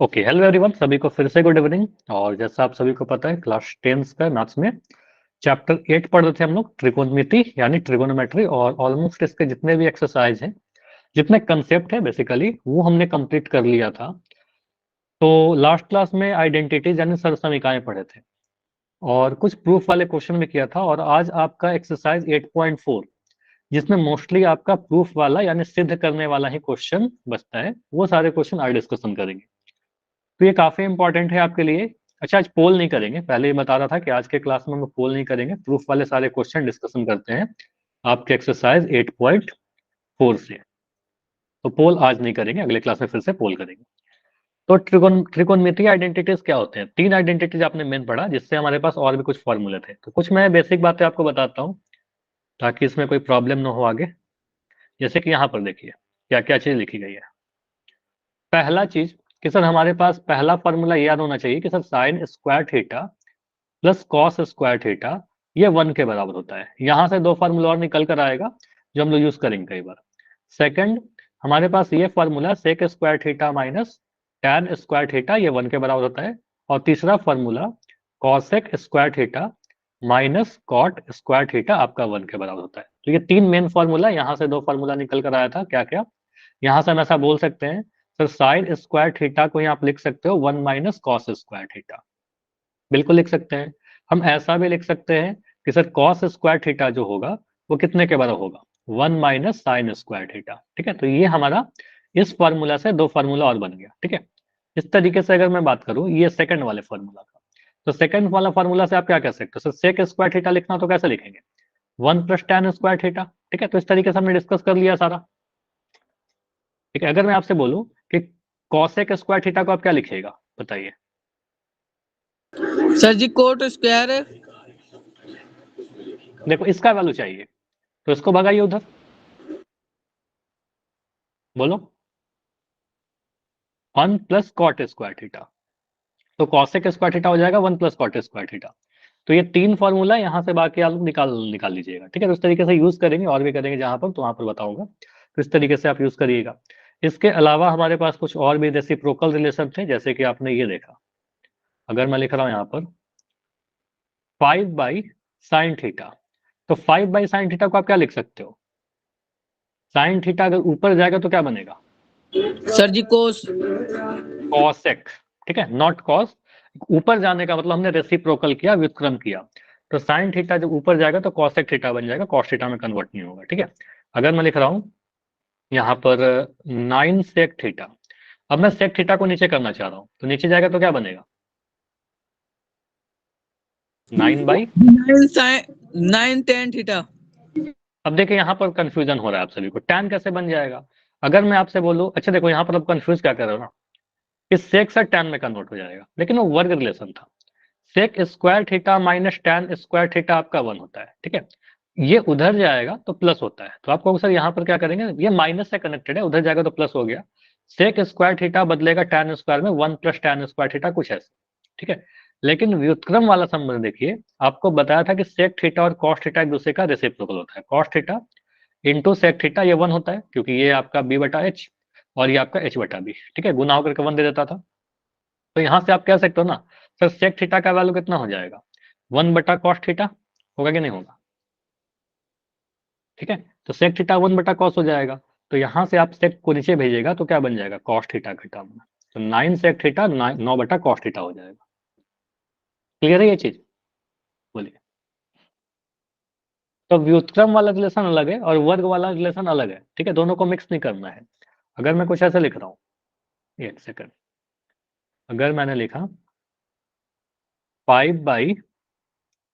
Okay, hello everyone, सभी को फिर से गुड इवनिंग। और जैसा आप सभी को पता है, क्लास 10 का मैथ्स में चैप्टर 8 पढ़ रहे थे हम लोग, त्रिकोणमिति यानी ट्रिगोनोमेट्री। और ऑलमोस्ट इसके जितने भी एक्सरसाइज हैं, जितने कंसेप्ट है बेसिकली, वो हमने कंप्लीट कर लिया था। तो लास्ट क्लास में आइडेंटिटीज यानी सरसमीकाएं पढ़े थे और कुछ प्रूफ वाले क्वेश्चन भी किया था। और आज आपका एक्सरसाइज 8.4, जिसमें मोस्टली आपका प्रूफ वाला यानी सिद्ध करने वाला ही क्वेश्चन बचता है, वो सारे क्वेश्चन आज डिस्कशन करेंगे। तो ये काफी इंपॉर्टेंट है आपके लिए। अच्छा, आज पोल नहीं करेंगे, पहले ही बता रहा था कि आज के क्लास में हम पोल नहीं करेंगे, प्रूफ वाले सारे क्वेश्चन डिस्कशन करते हैं आपके एक्सरसाइज 8.4 से। तो पोल आज नहीं करेंगे, अगले क्लास में फिर से पोल करेंगे। तो त्रिकोणमितीय आइडेंटिटीज क्या होते हैं? 3 आइडेंटिटीज आपने मेन पढ़ा, जिससे हमारे पास और भी कुछ फॉर्मूले थे। तो कुछ मैं बेसिक बातें आपको बताता हूँ ताकि इसमें कोई प्रॉब्लम ना हो आगे। जैसे कि यहाँ पर देखिए क्या क्या चीज लिखी गई है। पहला चीज कि सर हमारे पास पहला फॉर्मूला याद होना चाहिए कि sir sign square theta plus cos square theta ये 1 के बराबर होता है। यहां से दो फार्मूला और निकल कर आएगा जो हम लोग यूज करेंगे कई बार। सेकंड, हमारे पास ये formula sec square theta minus tan square theta ये 1 के बराबर होता है। और तीसरा formula cosec square theta minus cot square theta आपका 1 के बराबर होता है। तो ये 3 मेन फार्मूला, यहाँ से 2 फार्मूला निकल कर आया था। क्या क्या? यहाँ से हम ऐसा बोल सकते हैं सर साइन स्क्वायर थीटा को यहाँ आप लिख सकते हो 1 माइनस कॉस स्क्वायर थीटा, बिल्कुल लिख सकते हैं। हम ऐसा भी लिख सकते हैं कि सर कॉस स्क्वायर थीटा जो होगा वो कितने के बराबर होगा? 1 माइनस साइन स्क्वायर थीटा। ठीक है, तो ये हमारा इस फॉर्मूला से 2 फार्मूला और बन गया। ठीक है, इस तरीके से अगर मैं बात करूं ये सेकंड वाले फार्मूला का, तो सेकंड वाला फार्मूला से आप क्या कह सकते हो? सर सेक स्क्वायर थीटा लिखना तो कैसे लिखेंगे? 1 प्लस टैन स्क्वायर थीटा। ठीक है, तो इस तरीके से हमने डिस्कस कर लिया सारा। ठीक है, अगर मैं आपसे बोलूं कि कॉसेक स्क्वायर थीटा को आप क्या लिखिएगा, बताइए। सर जी कोट स्क्वायर है। देखो इसका वैल्यू चाहिए तो इसको भगाइए उधर, बोलो। 1 प्लस कॉट स्क्वायर थीटा, तो कॉसेक स्क्वायर थीटा हो जाएगा 1 प्लस कॉट स्क्वायर थीटा। तो ये 3 फॉर्मूला यहाँ से बाकी आप निकाल निकाल लीजिएगा। ठीक है, तो इस तरीके से यूज करेंगे और भी करेंगे जहां पर, तो वहां पर बताऊंगा। तो इस तरीके से आप यूज करिएगा। इसके अलावा हमारे पास कुछ और भी रेसिप्रोकल रिलेशन थे, जैसे कि आपने ये देखा। अगर मैं लिख रहा हूं यहाँ पर 5 बाई साइन थीटा, तो 5 बाई साइन थीटा को आप क्या लिख सकते हो? साइन थीटा अगर ऊपर जाएगा तो क्या बनेगा? सर जी कोस। कॉसेक। ठीक है, नॉट कॉस। ऊपर जाने का मतलब हमने रेसिप्रोकल किया, व्युत्क्रम किया। तो साइन थीटा जब ऊपर जाएगा तो कॉसेक थीटा बन जाएगा, कॉस थीटा में कन्वर्ट नहीं होगा। ठीक है, अगर मैं लिख रहा हूं यहाँ पर 9 सेक थीटा, अब मैं सेक थीटा को नीचे करना चाह रहा हूं, तो नीचे जाएगा तो क्या बनेगा? 9 बाई। 9 tan theta. अब देखिए यहाँ पर कंफ्यूजन हो रहा है आप सभी को, टैन कैसे बन जाएगा? अगर मैं आपसे बोलूं, अच्छा देखो यहाँ पर आप कंफ्यूज क्या कर रहे हो ना, इस सेक से टैन में कन्वर्ट हो जाएगा, लेकिन वो वर्ग रिलेशन था। Sec square theta minus tan square theta आपका 1 होता है। ठीक है, ये उधर जाएगा तो प्लस होता है, तो आपको सर यहाँ पर क्या करेंगे, ये माइनस से कनेक्टेड है, उधर जाएगा तो प्लस हो गया। सेक स्क्वायर थीटा बदलेगा टैन स्क्वायर में, 1 प्लस टैन स्क्वायर थीटा, कुछ ऐसे। ठीक है, लेकिन व्युत्क्रम वाला संबंध देखिए, आपको बताया था कि सेक थीटा और कॉस थीटा एक दूसरे का रेसिप्रोकल होता है। Cos theta into sec theta ये 1 होता है, क्योंकि ये आपका बी बटा एच और ये आपका एच बटा बी। ठीक है, गुना होकर के 1 दे देता था। तो यहां से आप कह सकते हो ना सर सेक थीटा का वैल्यू कितना हो जाएगा? 1 बटा कॉस थीटा होगा कि नहीं होगा? ठीक है, तो सेक थीटा 1 बटा कॉस हो जाएगा। तो यहां से आप सेक को नीचे भेजिएगा तो क्या बन जाएगा? कॉस थीटा का टर्म में। तो 9 सेक थीटा 9 बटा कॉस थीटा हो जाएगा। क्लियर है ये चीज? बोलिए। तो व्युत्क्रम वाला रिलेशन अलग है और वर्ग वाला रिलेशन अलग है। ठीक है, दोनों को मिक्स नहीं करना है। अगर मैं कुछ ऐसे लिख रहा हूं, एक सेकंड, अगर मैंने लिखा 5 बाई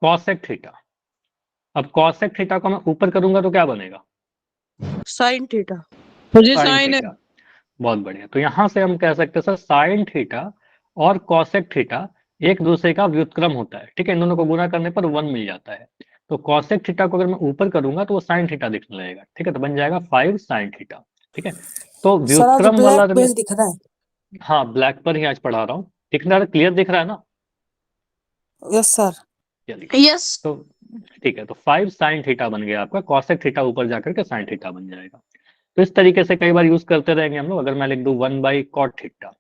कॉसेक थीटा, अब कॉसेक थीटा को मैं ऊपर करूंगा तो क्या बनेगा? Sine theta. मुझे साइन साइन है। थीटा। बहुत बढ़िया, तो यहां से हम कह सकते हैं सर साइन थीटा और कॉसेक थीटा एक दूसरे का व्युत्क्रम होता है। ठीक है, इन दोनों को गुणा करने पर 1 मिल जाता है। तो कॉसेक थीटा को अगर मैं ऊपर करूंगा तो वो साइन थीटा दिखने लगेगा। ठीक है, तो बन जाएगा 5 साइन थीटा। ठीक है, तो सर आज व्युत्क्रम वाला ब्लैक पेज दिख रहा है। हाँ, ब्लैक पर ही आज पढ़ा रहा हूँ। दिख रहा है, क्लियर दिख रहा है ना? Yes sir. चलिए, यस। तो ठीक है, तो 5 साइन थीटा बन गया आपका, कॉसेक थीटा ऊपर जाकर के साइन थीटा बन जाएगा। तो इस तरीके से कई बार यूज करते रहेंगे हम लोग। अगर मैं लिख दूं 1 बाई कॉट थीटा,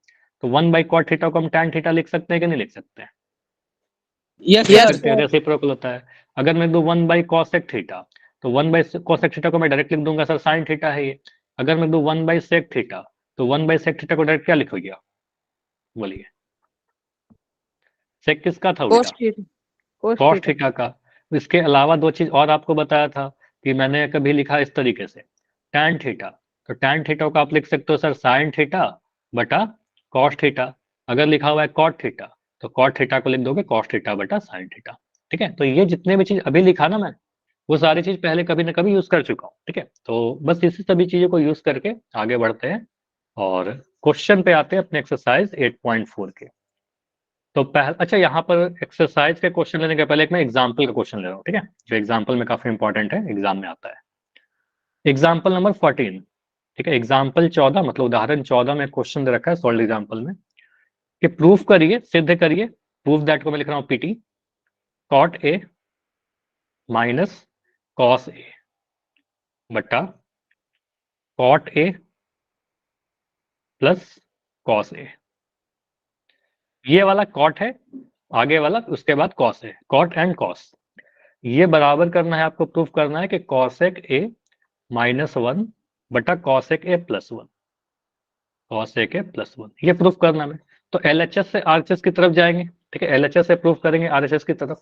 तो 1/cot थीटा को हम tan थीटा लिख सकते हैं कि नहीं लिख सकते हैं? यस फिर सर। रेसिप्रोकल होता है। अगर मैं दू 1/cosec थीटा, तो 1/cosec थीटा को मैं डायरेक्ट लिख दूंगा सर sin थीटा है ये। अगर मैं दू 1/sec थीटा, तो 1/sec थीटा को डायरेक्ट क्या लिखोगे आप? बोलिए, sec किसका था कोस उल्टा? थीटा। कोस cos थीटा। थीटा का। इसके अलावा दो चीज और आपको बताया था कि मैंने कभी लिखा इस तरीके से, tan थीटा। तो tan थीटा को आप लिख सकते हो सर sin थीटा बटा cos थीटा। अगर लिखा हुआ है cot थीटा, तो cot थीटा को लिख दोगे cos थीटा बटा sin थीटा। ठीक है, तो ये जितने भी चीज अभी लिखा ना मैं, वो सारी चीज पहले कभी ना कभी यूज कर चुका हूँ। ठीक है, तो बस इसी सभी चीजों को यूज करके आगे बढ़ते हैं और क्वेश्चन पे आते हैं अपने एक्सरसाइज 8.4 के। तो पहले, अच्छा, यहाँ पर एक्सरसाइज के क्वेश्चन लेने के पहले एक मैं एग्जाम्पल का क्वेश्चन ले रहा हूँ। ठीक है, जो एग्जाम्पल में काफी इंपॉर्टेंट है, एग्जाम में आता है। Example number 14। ठीक है, एग्जाम्पल 14 मतलब उदाहरण 14 में क्वेश्चन दे रखा है सॉल्व एग्जाम्पल में कि प्रूफ करिए, सिद्ध करिए, प्रूफ दैट को मैं लिख रहा हूँ पीटी, cot A minus cos A बटा cot A plus cos A. ये वाला कॉट है, आगे वाला उसके बाद कॉस है, कॉट एंड कॉस। ये बराबर करना है आपको, प्रूफ करना है कि कॉसेक ए -1 बटा कॉसेक ए प्लस 1, कॉसेक ए प्लस 1, ये प्रूफ करना है। तो एलएचएस से आरएचएस की तरफ जाएंगे। ठीक है, एलएचएस से प्रूफ करेंगे आरएचएस की तरफ।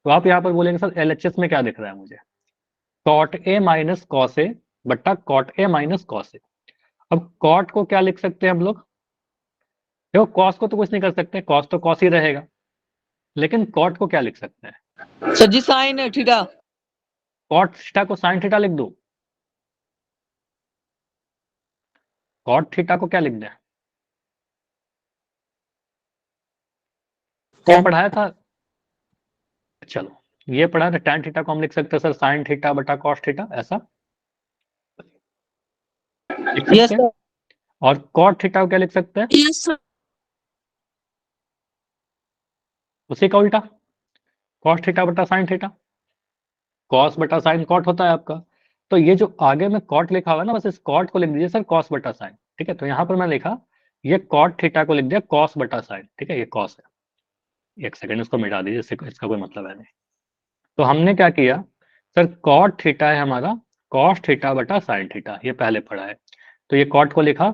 तो आप यहाँ पर बोलेंगे सर एलएचएस में क्या दिख रहा है मुझे? Cot A minus cos A बटा cot A minus cos A. अब कॉट को क्या लिख सकते हैं हम लोग? देखो, कॉस को तो कुछ नहीं कर सकते, कॉस तो कॉस ही रहेगा, लेकिन कॉट को क्या लिख सकते हैं? सर जी साइन थीटा। कॉट थीटा को साइन थीटा लिख दो। कॉट थीटा को क्या लिख दें? क्या पढ़ाया था? चलो, ये पढ़ा था tan थीटा को हम लिख सकते हैं सर साइन थीटा बटा कॉस थीटा, ऐसा लिख यस सकते हैं। सर। और कॉट थीटा को क्या लिख सकते हैं? Yes sir. उसी का उल्टा, कॉस थीटा बटा साइन थीटा। कॉस बटा साइन कॉट होता है आपका। तो ये जो आगे में कॉट लिखा हुआ है ना, बस इस कॉट को लिख दीजिए सर कॉस बटा साइन। ठीक है, तो यहाँ पर मैं लिखा, ये कॉट थीटा को लिख दिया कॉस बटा साइन। ठीक है, ये कॉस है। एक सेकंड, इसको मिटा दीजिए, इसका कोई मतलब है नहीं। तो हमने क्या किया सर, कॉट थीटा है हमारा कॉस थीटा बटा साइन थीटा, ये पहले पढ़ा है। तो ये कॉट को लिखा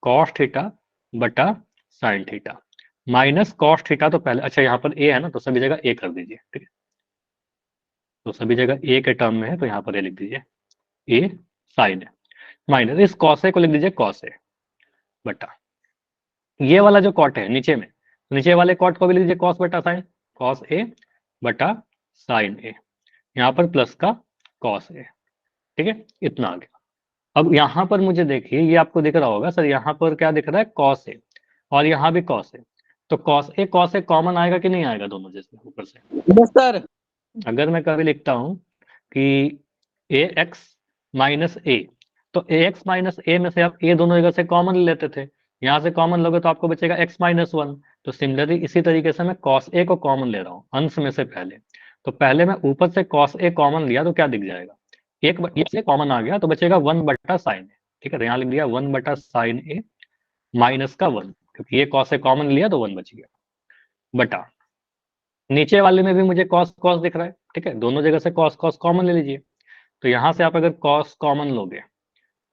कॉस थीटा बटा sine theta minus cos theta. तो पहले, अच्छा, यहाँ पर ए है ना, तो सभी जगह ए कर दीजिए। ठीक है, तो सभी जगह ए के टर्म में है, तो यहाँ पर ए लिख दीजिए, ए साइन है, माइनस इस कॉस ए को लिख दीजिए कॉस ए बटा ये वाला जो कॉट है नीचे में, तो नीचे वाले कॉट को भी लिख दीजिए कॉस बटा साइन, कॉस ए बटा साइन ए, यहाँ पर प्लस का कॉस ए। ठीक है, इतना आ गया। अब यहाँ पर मुझे देखिए, ये आपको दिख रहा होगा सर, यहाँ पर क्या दिख रहा है? कॉस ए, और यहाँ भी कॉस ए। तो कॉस ए कॉमन आएगा कि नहीं आएगा दोनों जैसे ऊपर से? Yes sir. अगर मैं कभी लिखता हूँ कि ए एक्स माइनस ए, तो ए एक्स माइनस ए में से आप ए दोनों जगह से कॉमन लेते थे, यहाँ से कॉमन लोगे तो आपको बचेगा एक्स माइनस 1। तो सिमिलरली इसी तरीके से मैं कॉस ए को कॉमन ले रहा हूँ अंश में से पहले। तो पहले मैं ऊपर से कॉस ए कॉमन लिया तो क्या दिख जाएगा? ये से कॉमन आ गया तो बचेगा 1 बटा साइन ए। ठीक है, तो यहाँ लिख दिया 1 बटा साइन ए माइनस का 1, क्योंकि ये कॉस ए कॉमन लिया तो 1 बच गया, बटा नीचे वाले में भी मुझे कॉस कॉस दिख रहा है। ठीक है, दोनों जगह से कॉस कॉस कॉमन ले लीजिए। तो यहाँ से आप अगर कॉस कॉमन लोगे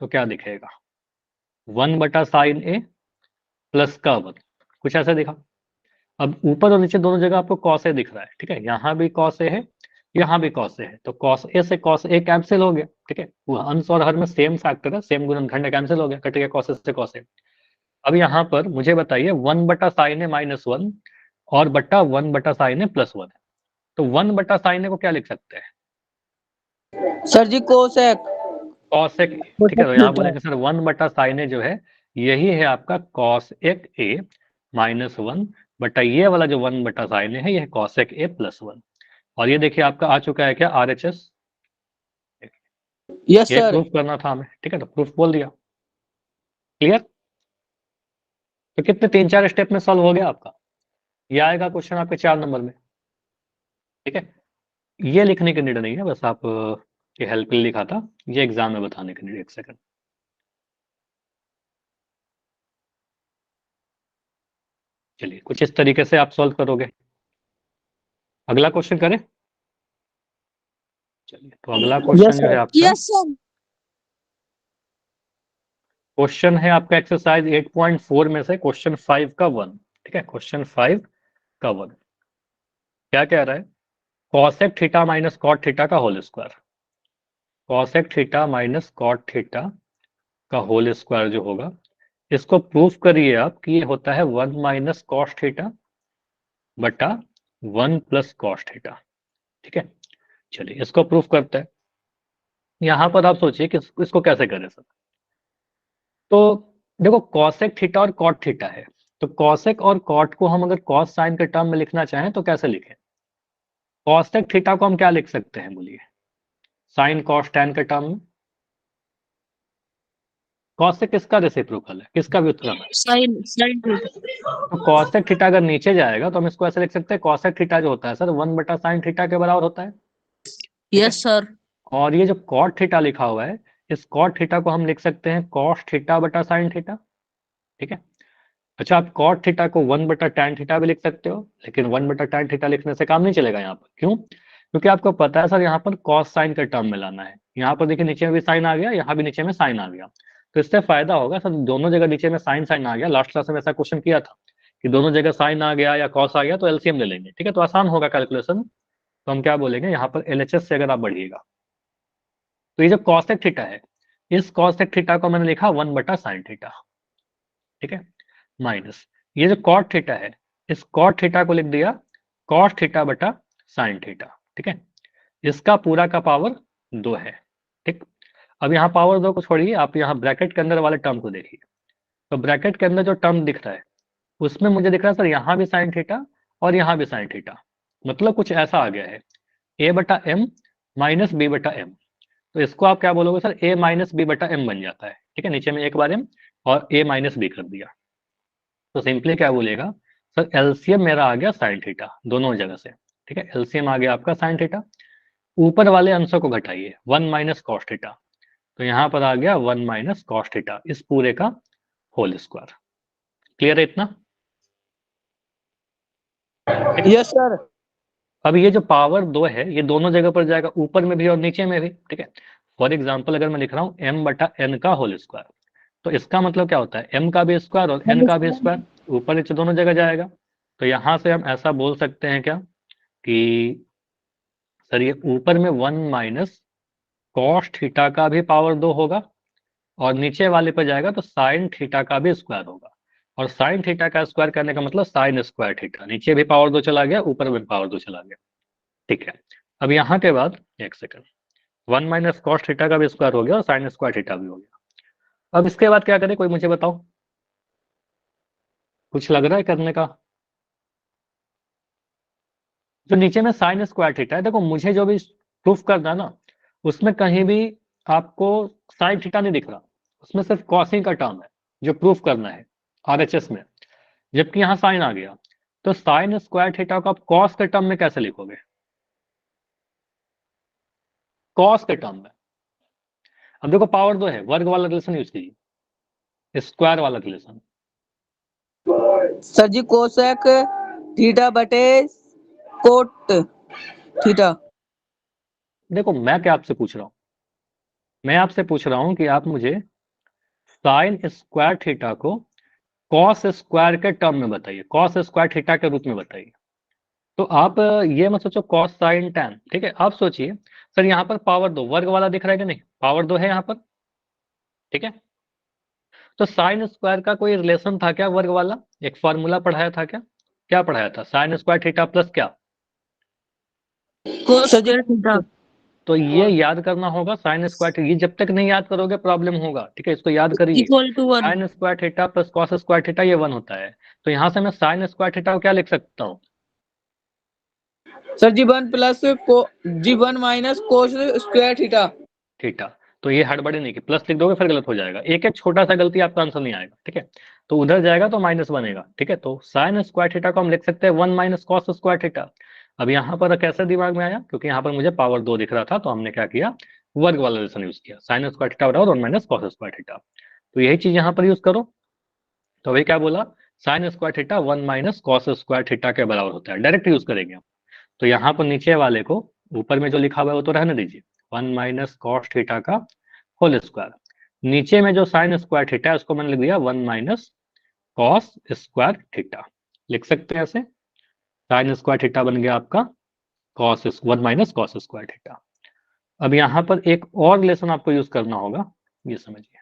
तो क्या दिखेगा? 1 बटा साइन ए प्लस का 1, कुछ ऐसा दिखा। अब ऊपर और नीचे दोनों जगह आपको कॉस ए दिख रहा है। ठीक है, यहाँ भी कॉस ए है, यहाँ भी कॉस ए है, तो कॉस ए से कॉस ए कैंसिल हो गया। ठीक है, वो अंश और हर में सेम फैक्टर है, सेम गुणनखंड कैंसिल हो गया, कट गया कॉस ए से कॉस ए। अब यहाँ पर मुझे बताइए 1 बटा साइन ए -1 और बटा 1 बटा साइन ए प्लस 1 है, तो 1 बटा साइन ए को क्या लिख सकते हैं? Sir ji cosec. Cosec A. ठीक है, तो यहाँ बोलेंगे सर 1 बटा साइन ए जो है यही है आपका कॉसेक ए -1 बटा ये वाला जो 1 बटा साइन ए है, यह कॉसेक ए प्लस 1। और ये देखिए आपका आ चुका है क्या? आरएचएस। यस ये सर। प्रूफ करना था हमें। ठीक है, तो प्रूफ बोल दिया, क्लियर। तो कितने 3-4 स्टेप में सॉल्व हो गया आपका। ये आएगा क्वेश्चन आपके 4 नंबर में। ठीक है, ये लिखने के नीड नहीं है, बस आप ये हेल्प के लिए लिखा था, ये एग्जाम में बताने के नीड। एक सेकंड, चलिए कुछ इस तरीके से आप सॉल्व करोगे। अगला क्वेश्चन करें। चलिए तो अगला क्वेश्चन जो है आपका, यस सर। क्वेश्चन है आपका एक्सरसाइज 8.4 में से क्वेश्चन 5 का 1। ठीक है, क्वेश्चन 5 का 1 क्या कह रहा है? Cosec theta minus cot theta का whole square. Cosec theta minus cot theta का होल स्क्वायर जो होगा, इसको प्रूफ करिए आप कि ये होता है 1 माइनस कॉस थीटा बटा 1 प्लस कॉस थीटा। ठीक है, चलिए इसको प्रूफ करते हैं। यहां पर आप सोचिए कि इसको कैसे करें सर। तो देखो कॉसेक थीटा और कॉट थीटा है, तो कॉसेक और कॉट को हम अगर कॉस साइन के टर्म में लिखना चाहें तो कैसे लिखें? कॉसेक थीटा को हम क्या लिख सकते हैं बोलिए? साइन कॉस टैन के टर्म में। कॉसेक किसका रेसिप्रोकल है, किसका व्युत्क्रम है? साइन साइन तो कॉसेक थीटा अगर नीचे जाएगा तो हम इसको ऐसे लिख सकते हैं, कॉसेक थीटा जो होता है सर 1 बटा साइन थीटा के बराबर होता है। Yes sir. और ये जो कॉट थीटा लिखा हुआ है, इस कॉट थीटा को हम लिख सकते हैं कॉस थीटा बटा साइन थीटा। ठीक है, अच्छा आप कॉट थीटा को 1 बटा टैन थीटा भी लिख सकते हो, लेकिन 1 बटा टैन थीटा लिखने से काम नहीं चलेगा यहाँ पर। क्यों? क्योंकि आपको पता है सर यहाँ पर कॉस साइन का टर्म में लाना है। यहाँ पर देखिए नीचे में भी साइन आ गया, यहाँ भी नीचे में साइन आ गया, तो इससे फायदा होगा सर दोनों जगह नीचे में साइन साइन आ गया। लास्ट क्लास में ऐसा क्वेश्चन किया था कि दोनों जगह साइन आ गया या कॉस आ गया तो एलसीएम ले लेंगे। ठीक है, तो आसान होगा कैलकुलेशन। तो हम क्या बोलेंगे यहाँ पर एलएचएस से अगर आप बढ़िएगा, तो ये जो कॉसेक थीटा है, इस कॉसेक थीटा को मैंने लिखा 1 बटा साइन थीटा। ठीक है, माइनस ये जो कॉट थीटा है, इस कॉट थीटा को लिख दिया कॉस थीटा बटा साइन थीटा। ठीक है, इसका पूरा का पावर 2 है। ठीक, अब यहाँ पावर 2 को छोड़िए, आप यहाँ ब्रैकेट के अंदर वाले टर्म को देखिए। तो ब्रैकेट के अंदर जो टर्म दिख रहा है उसमें मुझे दिख रहा है सर यहाँ भी साइन थीटा और यहाँ भी साइन थीटा, मतलब कुछ ऐसा आ गया है ए बटा एम माइनस बी बटा एम। तो इसको आप क्या बोलोगे सर? ए माइनस बी बटा एम बन जाता है। ठीक है, नीचे में एक बार एम और ए माइनस बी कर दिया, तो सिंपली क्या बोलेगा सर? एलसीएम मेरा आ गया साइन थीटा दोनों जगह से। ठीक है, एलसीएम आ गया आपका साइन थीटा। ऊपर वाले अंशों को घटाइए, 1 माइनस कॉस थीटा, तो यहाँ पर आ गया 1 माइनस कॉस थीटा, इस पूरे का होल स्क्वायर। क्लियर है इतना? Yes sir. अब ये जो पावर 2 है ये दोनों जगह पर जाएगा, ऊपर में भी और नीचे में भी। ठीक है, फॉर एग्जाम्पल अगर मैं लिख रहा हूँ एम बटा एन का होल स्क्वायर, तो इसका मतलब क्या होता है? एम का भी स्क्वायर और एन का भी स्क्वायर, ऊपर नीचे दोनों जगह जाएगा। तो यहां से हम ऐसा बोल सकते हैं क्या कि सर ये ऊपर में 1 माइनस कॉस थीटा का भी पावर 2 होगा और नीचे वाले पर जाएगा तो साइन थीटा का भी स्क्वायर होगा। और साइन थीटा का स्क्वायर करने का मतलब साइन स्क्वायर थीटा, नीचे भी पावर 2 चला गया, ऊपर में पावर 2 चला गया। ठीक है, अब यहाँ के बाद एक सेकंड, 1 माइनस कॉस थीटा का भी स्क्वायर हो गया और साइन स्क्वायर थीटा भी हो गया। अब इसके बाद क्या करें, कोई मुझे बताओ? कुछ लग रहा है करने का? जो नीचे में साइन स्क्वायर थीटा है, देखो मुझे जो भी प्रूफ करना है ना, उसमें कहीं भी आपको साइन थीटा नहीं दिख रहा, उसमें सिर्फ कॉसिंग का टर्म है जो प्रूफ करना है आरएचएस में। जबकि यहाँ साइन आ गया, तो साइन स्क्वायर थीटा को आप कॉस के टर्म में कैसे लिखोगे? कॉस के टर्म में। अब देखो पावर 2 है, वर्ग वाला रिलेशन यूज कीजिए, स्क्वायर वाला relation. Sir ji cosec theta बटे कोट थीटा। देखो मैं क्या आपसे पूछ रहा हूँ, मैं आपसे पूछ रहा हूँ कि आप मुझे साइन स्क्वायर थीटा को कॉस स्क्वायर के टर्म में बताइए, कॉस स्क्वायर थीटा के रूप में बताइए। तो आप ये मत सोचो कॉस साइन टैन। ठीक है, आप सोचिए सर यहाँ पर पावर 2 वर्ग वाला दिख रहा है कि नहीं? पावर 2 है यहाँ पर। ठीक है, तो साइन स्क्वायर का कोई रिलेशन था क्या वर्ग वाला? एक फॉर्मूला पढ़ाया था क्या? क्या पढ़ाया था? साइन स्क्वायर थीटा प्लस क्या? Cos square theta. तो ये याद करना होगा साइन स्क्वायर थीटा। ये जब तक नहीं याद करोगे प्रॉब्लम होगा। ठीक है, इसको याद करिए, equal to 1। Sine square theta plus cos square theta ये 1 होता है। तो यहाँ से मैं साइन स्क्वायर थीटा को क्या लिख सकता हूँ? सर जी 1 प्लस को जी 1 minus cos square theta. Theta. तो ये हड़बड़ी नहीं की, प्लस लिख दोगे फिर गलत हो जाएगा, एक एक छोटा सा गलती आपका आंसर नहीं आएगा। ठीक है, तो उधर जाएगा तो माइनस बनेगा। ठीक है, तो साइन स्क्वायर थीटा को हम लिख सकते हैं 1 माइनस कॉस स्क्वायर थीटा। अब यहाँ पर कैसे दिमाग में आया? क्योंकि यहाँ पर मुझे पावर 2 दिख रहा था, तो हमने क्या किया, वर्ग वाला रिलेशन यूज किया, साइन स्क्वायर थीटा बराबर 1 माइनस कॉस स्क्वायर थीटा। तो यही चीज यहाँ पर यूज करो। तो वही क्या बोला sign square theta 1 minus cos square theta के बराबर होता है, डायरेक्ट यूज करेंगे हम। तो यहाँ पर नीचे वाले को ऊपर में जो लिखा हुआ है वो तो रहने दीजिए, 1 माइनस कॉस थीटा का होल स्क्वायर। नीचे में जो साइन स्क्वायर थीटा है उसको मैंने लिख दिया 1 माइनस कॉस स्क्वायर थीटा, लिख सकते हैं ऐसे। साइन स्क्वायर थीटा बन गया आपका cos 1 minus cos square theta. अब यहाँ पर एक और रिलेशन आपको यूज करना होगा, ये समझिए,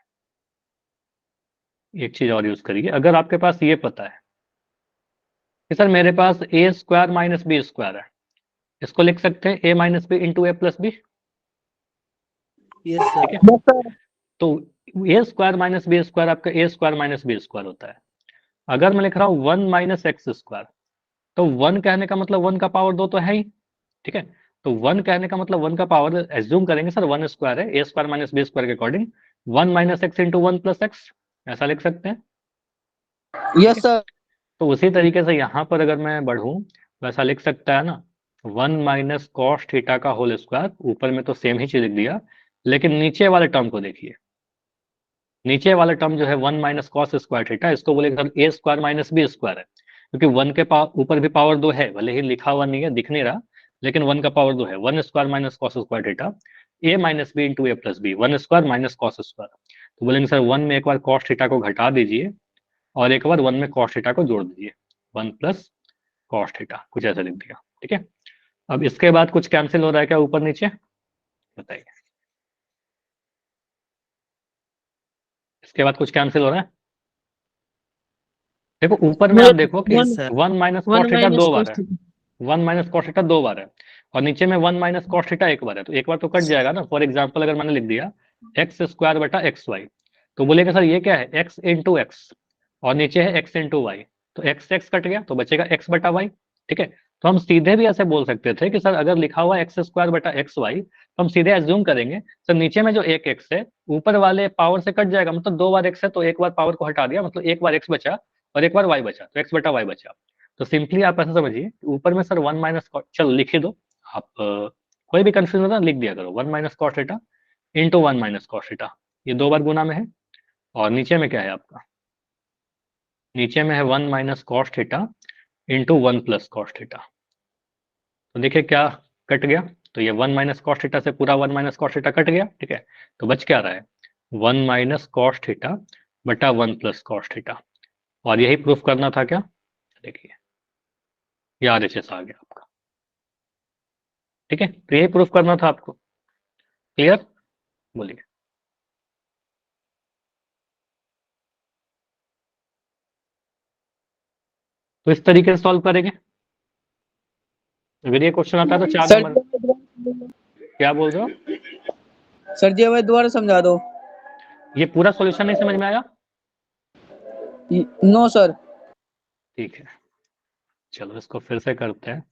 एक चीज और यूज करिए। अगर आपके पास ये पता है कि सर मेरे पास ए स्क्वायर माइनस बी स्क्वायर है, इसको लिख सकते हैं ए minus B into A plus B, yes sir. ठीक है। तो ए स्क्वायर माइनस बी स्क्वायर आपका ए स्क्वायर माइनस बी स्क्वायर होता है। अगर मैं लिख रहा हूँ 1 माइनस एक्स स्क्वायर, तो 1 कहने का मतलब 1 का पावर 2 तो है ही, ठीक है। तो 1 कहने का मतलब 1 का पावर एज्यूम करेंगे सर 1 स्क्वायर है, ए स्क्वायर माइनस बी स्क्वायर के according 1 minus x into 1 plus x, ऐसा लिख सकते हैं। Yes sir. तो उसी तरीके से यहाँ पर अगर मैं बढ़ूं तो ऐसा लिख सकता है ना, 1 माइनस कॉस थीटा का होल स्क्वायर, ऊपर में तो सेम ही चीज लिख दिया, लेकिन नीचे वाले टर्म को देखिए। नीचे वाला टर्म जो है 1 माइनस कॉस स्क्वायर थीटा, इसको बोलेंगे सर ए स्क्वायर माइनस बी स्क्वायर है, क्योंकि 1 के ऊपर भी पावर 2 है, भले ही लिखा हुआ नहीं है, दिख नहीं रहा, लेकिन 1 का पावर 2 है। 1 square minus cos square theta A minus B into A plus B, 1 square minus cos square. तो बोलेंगे सर 1 में एक बार कॉस थीटा को घटा दीजिए और एक बार 1 में कॉस थीटा को जोड़ दीजिए, 1 प्लस कॉस थीटा, कुछ ऐसा लिख दिया, ठीक है। अब इसके बाद कुछ कैंसिल हो रहा है क्या ऊपर नीचे, बताइए। इसके बाद कुछ कैंसिल हो रहा है? देखो ऊपर में आप देखो कि Yes, sir. 1 minus one cos theta minus 2 बार cos है, थीटा। 1 माइनस कॉस थीटा 2 बार है, और नीचे में 1 माइनस कॉस थीटा 1 बार है, तो एक बार तो कट जाएगा ना। फॉर एग्जाम्पल अगर मैंने लिख दिया एक्स स्क्वायर बटा एक्स वाई, तो बोलेगा सर ये क्या है, एक्स इंटू एक्स, और नीचे है एक्स इंटू वाई, तो एक्स एक्स कट गया तो बचेगा एक्स बटा वाई, ठीक है। तो हम सीधे भी ऐसे बोल सकते थे कि सर अगर लिखा हुआ एक्स स्क्वायर बटा एक्स वाई, तो हम सीधे एज्यूम करेंगे सर नीचे में जो एक एक्स है ऊपर वाले पावर से कट जाएगा, मतलब 2 बार एक्स है तो एक बार पावर को हटा दिया, मतलब एक बार एक्स बचा और एक बार वाई बचा, तो एक्स बटा वाई बचा। तो सिंपली आप ऐसा समझिए, ऊपर में सर 1 माइनस, चलो लिख ही दो आप, कोई भी कंफ्यूजन होता है लिख दिया करो, 1 minus cos theta into 1 minus cos theta, ये 2 बार गुना में है। और नीचे में क्या है आपका, नीचे में है 1 minus cos theta into 1 plus cos theta. तो देखिए क्या कट गया, तो ये 1 माइनस कॉस थीटा से पूरा 1 माइनस कॉस थीटा कट गया, ठीक है। तो बच क्या रहा है, 1 माइनस कॉस थीटा बटा 1 प्लस कॉस थीटा, और यही प्रूफ करना था क्या, देखिए ये आरएचएस आ गया आपका, ठीक है। तो यही प्रूफ करना था आपको, क्लियर, बोलिए। तो इस तरीके से सॉल्व करेंगे। अगर ये क्वेश्चन आता है तो 4 सर नंबर, क्या बोल रहे हो? सर जी हमें दोबारा समझा दो। ये पूरा सॉल्यूशन नहीं समझ में आया? No sir. ठीक है, चलो इसको फिर से करते हैं।